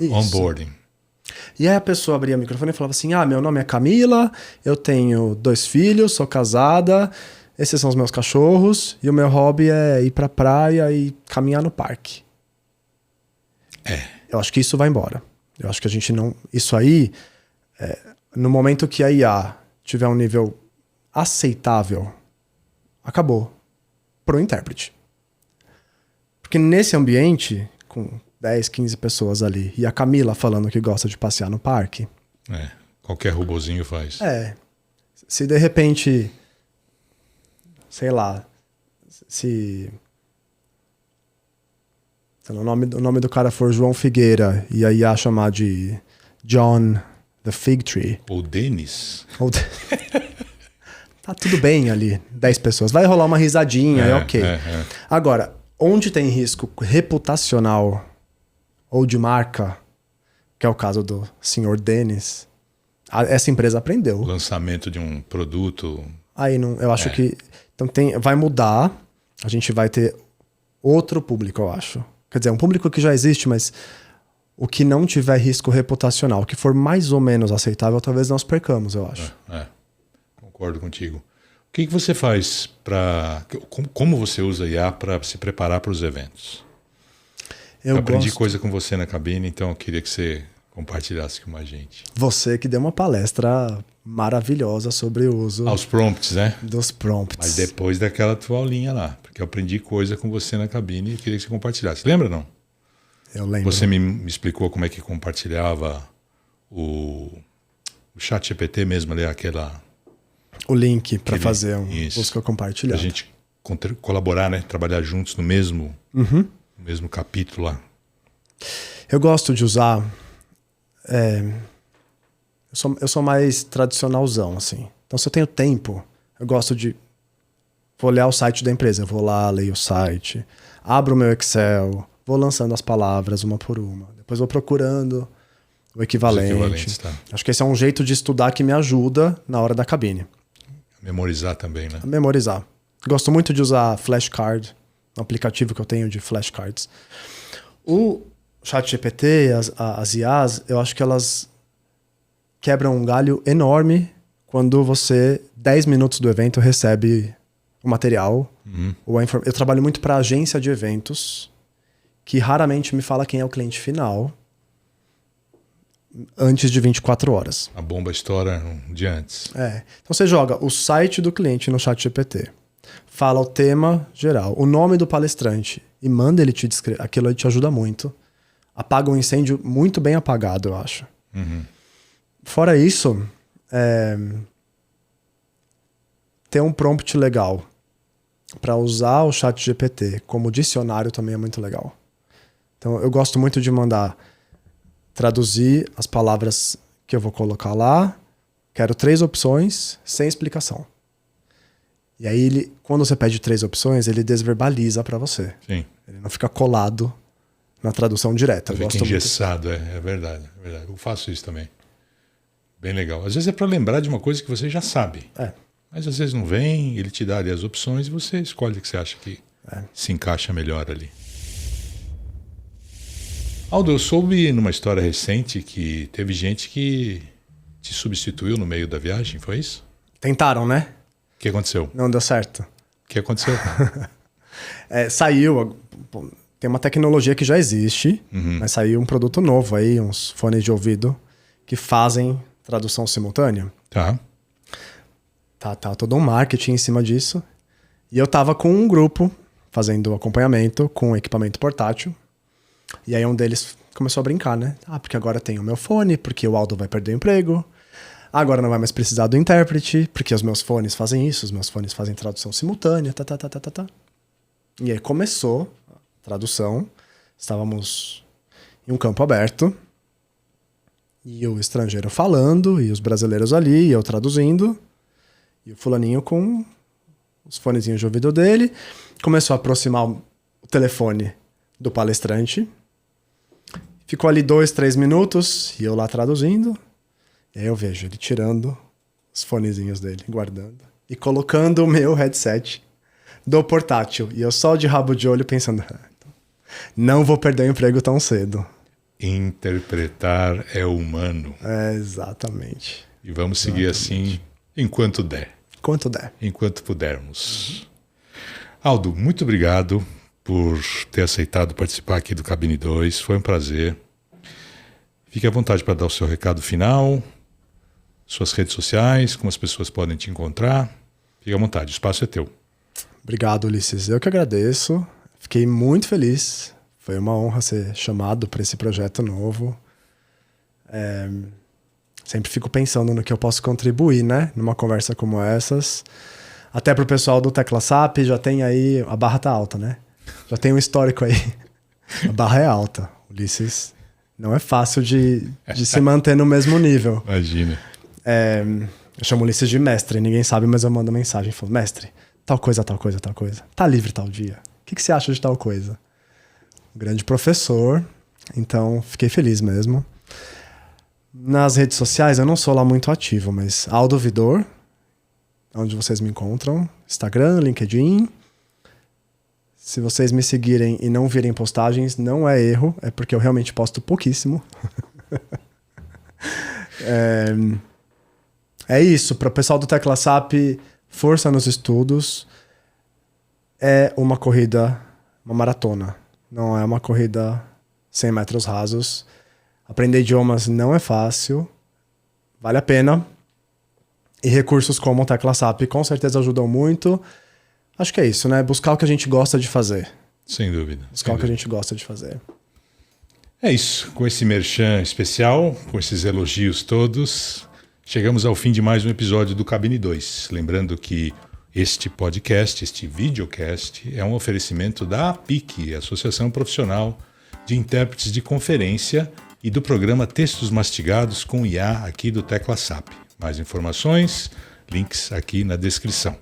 E aí a pessoa abria o microfone e falava assim: meu nome é Camila, eu tenho 2 filhos, sou casada, esses são os meus cachorros, e o meu hobby é ir pra praia e caminhar no parque. Eu acho que isso vai embora. Eu acho que a gente não... Isso aí, no momento que a IA tiver um nível aceitável, acabou pro intérprete. Porque nesse ambiente, com 10, 15 pessoas ali, e a Camila falando que gosta de passear no parque... Qualquer robozinho faz. Se de repente, sei lá, se o nome do cara for João Figueira e a IA chamar de John the Fig Tree. Ou Denis. Tá tudo bem ali, 10 pessoas. Vai rolar uma risadinha, ok. Agora, onde tem risco reputacional ou de marca, que é o caso do senhor Denis, essa empresa aprendeu. O lançamento de um produto. Aí não, eu acho que então vai mudar. A gente vai ter outro público, eu acho. Quer dizer, um público que já existe, mas o que não tiver risco reputacional, que for mais ou menos aceitável, talvez nós percamos, eu acho. Concordo contigo. O que você faz para... Como você usa IA para se preparar para os eventos? Eu aprendi coisa com você na cabine, então eu queria que você compartilhasse com a gente. Você que deu uma palestra maravilhosa sobre o uso... Aos prompts, né? Dos prompts. Mas depois daquela tua aulinha lá, porque eu aprendi coisa com você na cabine e queria que você compartilhasse. Lembra, não? Eu lembro. Você me explicou como é que compartilhava o chat GPT mesmo, ali, o link para fazer busca compartilhada. A gente colaborar, né? Trabalhar juntos no mesmo capítulo lá. Eu gosto de usar... Eu sou mais tradicionalzão, assim. Então, se eu tenho tempo, eu gosto de... Vou olhar o site da empresa. Eu vou lá, leio o site, abro o meu Excel, vou lançando as palavras uma por uma. Depois vou procurando o equivalente. Tá. Acho que esse é um jeito de estudar que me ajuda na hora da cabine. Memorizar também, né? Memorizar. Gosto muito de usar flashcard, um aplicativo que eu tenho de flashcards. O ChatGPT, as IAs, eu acho que elas quebram um galho enorme quando você, 10 minutos do evento, recebe o material. Eu trabalho muito para agência de eventos, que raramente me fala quem é o cliente final antes de 24 horas. A bomba estoura um dia antes. Então você joga o site do cliente no ChatGPT, fala o tema geral, o nome do palestrante e manda ele te descrever. Aquilo aí te ajuda muito. Apaga um incêndio muito bem apagado, eu acho. Fora isso, ter um prompt legal para usar o ChatGPT como dicionário também é muito legal. Então eu gosto muito de mandar traduzir as palavras que eu vou colocar lá. Quero 3 opções sem explicação. E aí, quando você pede 3 opções, ele desverbaliza para você. Sim. Ele não fica colado na tradução direta. Fica engessado, é verdade. Eu faço isso também. Bem legal. Às vezes é para lembrar de uma coisa que você já sabe. Mas às vezes não vem, ele te dá ali as opções e você escolhe o que você acha que se encaixa melhor ali. Aldo, eu soube numa história recente que teve gente que te substituiu no meio da viagem, foi isso? Tentaram, né? O que aconteceu? Não deu certo. O que aconteceu? Saiu... Tem uma tecnologia que já existe, mas saiu um produto novo aí, uns fones de ouvido que fazem tradução simultânea. Tá. Tá todo um marketing em cima disso. E eu tava com um grupo fazendo acompanhamento com equipamento portátil. E aí um deles começou a brincar, né? Porque agora tem o meu fone, porque o Aldo vai perder o emprego. Agora não vai mais precisar do intérprete, porque os meus fones fazem isso, os meus fones fazem tradução simultânea, tá. E aí começou a tradução. Estávamos em um campo aberto. E o estrangeiro falando, e os brasileiros ali, e eu traduzindo. E o fulaninho com os fonezinhos de ouvido dele. Começou a aproximar o telefone do palestrante. Ficou ali 2, 3 minutos, e eu lá traduzindo. E aí eu vejo ele tirando os fonezinhos dele, guardando. E colocando o meu headset do portátil. E eu só de rabo de olho pensando, não vou perder o emprego tão cedo. Interpretar é humano. Exatamente. E vamos seguir assim enquanto der. Quanto der. Enquanto pudermos. Aldo, muito obrigado por ter aceitado participar aqui do Cabine 2. Foi um prazer. Fique à vontade para dar o seu recado final, suas redes sociais, como as pessoas podem te encontrar. Fique à vontade, o espaço é teu. Obrigado, Ulisses. Eu que agradeço. Fiquei muito feliz. Foi uma honra ser chamado para esse projeto novo. Sempre fico pensando no que eu posso contribuir, né? Numa conversa como essas. Até pro pessoal do TeclaSap, já tem aí... A barra tá alta, né? Já tem um histórico aí. A barra é alta. Ulisses, não é fácil de se manter no mesmo nível. Imagina. Eu chamo o Ulisses de mestre. Ninguém sabe, mas eu mando mensagem. Falo, mestre, tal coisa. Tá livre tal dia? O que você acha de tal coisa? Grande professor. Então, fiquei feliz mesmo. Nas redes sociais, eu não sou lá muito ativo, mas Aldo Vidor, onde vocês me encontram. Instagram, LinkedIn. Se vocês me seguirem e não virem postagens, não é erro. É porque eu realmente posto pouquíssimo. É isso. Para o pessoal do TeclaSap, força nos estudos. É uma corrida, uma maratona. Não é uma corrida 100 metros rasos. Aprender idiomas não é fácil. Vale a pena. E recursos como o TeclaSap com certeza ajudam muito. Acho que é isso, né? Buscar o que a gente gosta de fazer. Sem dúvida. Buscar o que a gente gosta de fazer. É isso. Com esse merchan especial, com esses elogios todos, chegamos ao fim de mais um episódio do Cabine 2. Lembrando que este podcast, este videocast, é um oferecimento da APIC, Associação Profissional de Intérpretes de Conferência, e do programa Textos Mastigados com IA aqui do TeclaSap. Mais informações, links aqui na descrição.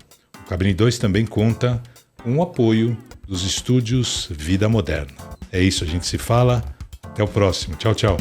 O Cabine 2 também conta com o apoio dos estúdios Vida Moderna. É isso, a gente se fala. Até o próximo. Tchau, tchau.